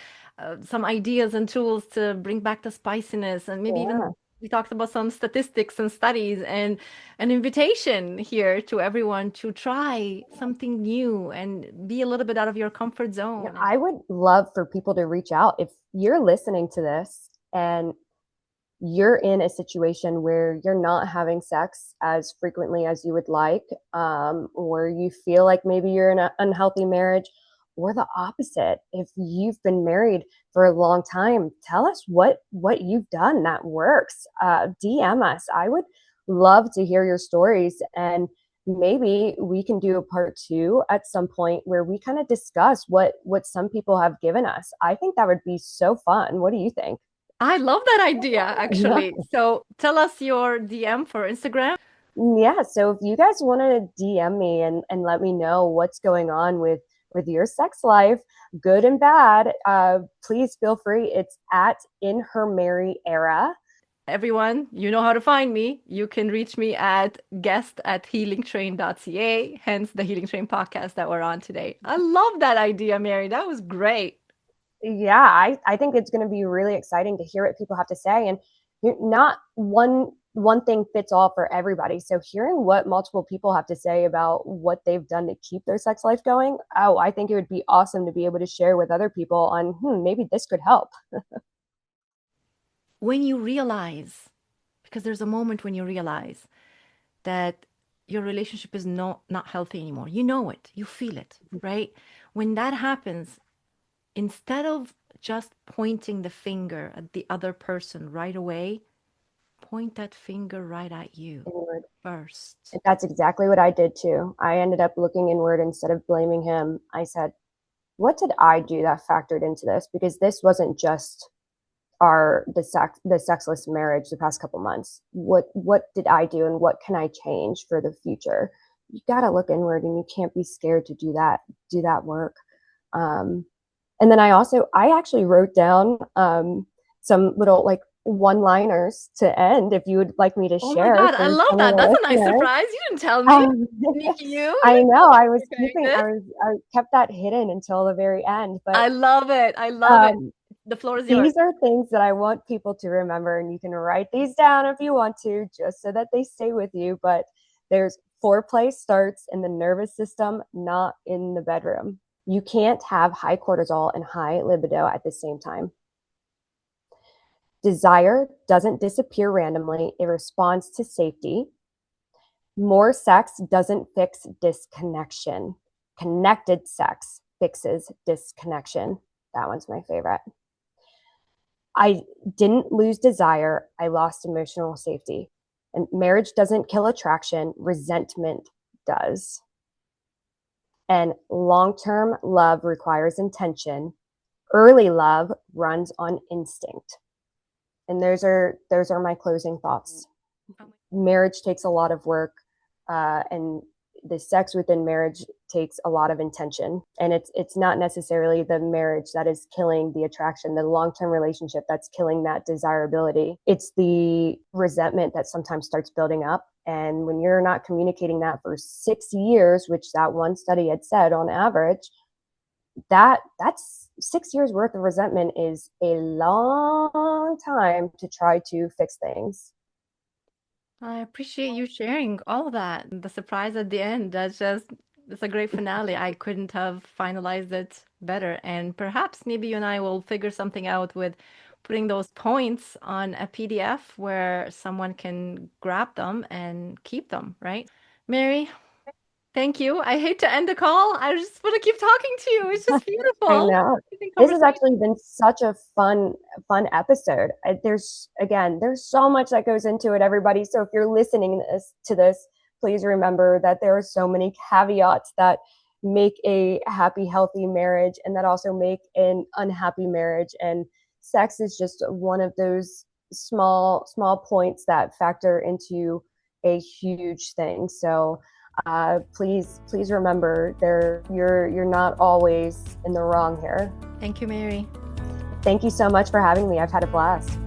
some ideas and tools to bring back the spiciness, and maybe even Yeah. we talked about some statistics and studies and an invitation here to everyone to try something new and be a little bit out of your comfort Yeah. zone. And I would love for people to reach out if you're listening to this and you're in a situation where you're not having sex as frequently as you would like, or you feel like maybe you're in an unhealthy marriage, or the opposite. If you've been married for a long time, tell us what you've done that works. DM us. I would love to hear your stories, and maybe we can do a part two at some point where we kind of discuss what some people have given us. I think that would be so fun. What do you think? I love that idea, Yeah. actually. So tell us your DM for Instagram. Yeah, so if you guys want to DM me and let me know what's going on with your sex life, good and bad, please feel free. It's at In Her Merry Era. Everyone, you know how to find me. You can reach me at guest@healingtrain.ca, hence the Healing Train podcast that we're on today. I love that idea, Mary. That was great. Yeah, I think it's going to be really exciting to hear what people have to say, and not one thing fits all for everybody. So hearing what multiple people have to say about what they've done to keep their sex life going, oh, I think it would be awesome to be able to share with other people on, maybe this could help. When you realize, because there's a moment when you realize that your relationship is not healthy anymore. You know it, you feel it, right? When that happens, instead of just pointing the finger at the other person right away, point that finger right at you Inward. first. That's exactly what I did too. I ended up looking inward instead of blaming him. I said, what did I do that factored into this? Because this wasn't just the sexless marriage the past couple months. What did I do, and what can I change for the future? You got to look inward, and you can't be scared to do that work. Um, and then I actually wrote down some little like one-liners to end. If you would like me to Oh my share God, I for love some of that. That's the a nice listeners. surprise. You didn't tell me. Um, Sneaky you. You I didn't know tell me I you was were doing keeping this. I kept that hidden until the very end, but I love it. I love it. um, The floor is yours. these are things that I want people to remember, and you can write these down if you want to, just so that they stay with you. But there's foreplay starts in the nervous system, not in the bedroom. You can't have high cortisol and high libido at the same time. Desire doesn't disappear randomly, it responds to safety. More sex doesn't fix disconnection. Connected sex fixes disconnection. That one's my favorite. I didn't lose desire, I lost emotional safety. And marriage doesn't kill attraction, resentment does. And long term love requires intention. Early love runs on instinct. And those are my closing thoughts. Marriage takes a lot of work, and the sex within marriage takes a lot of intention, and it's not necessarily the marriage that is killing the attraction, the long-term relationship that's killing that desirability. It's the resentment that sometimes starts building up, and when you're not communicating that for 6 years, which that one study had said on average, that's 6 years worth of resentment is a long time to try to fix things. I appreciate you sharing all of that. The surprise at the end, it's a great finale. I couldn't have finalized it better. And perhaps maybe you and I will figure something out with putting those points on a PDF where someone can grab them and keep them, right? Mary, thank you. I hate to end the call. I just want to keep talking to you. It's just I beautiful. know. Amazing This has conversation. actually been such a fun episode. There's so much that goes into it, everybody. So if you're listening to this, please remember that there are so many caveats that make a happy, healthy marriage and that also make an unhappy marriage. And sex is just one of those small points that factor into a huge thing. So please remember you're not always in the wrong here. Thank you, Mary. Thank you so much for having me. I've had a blast.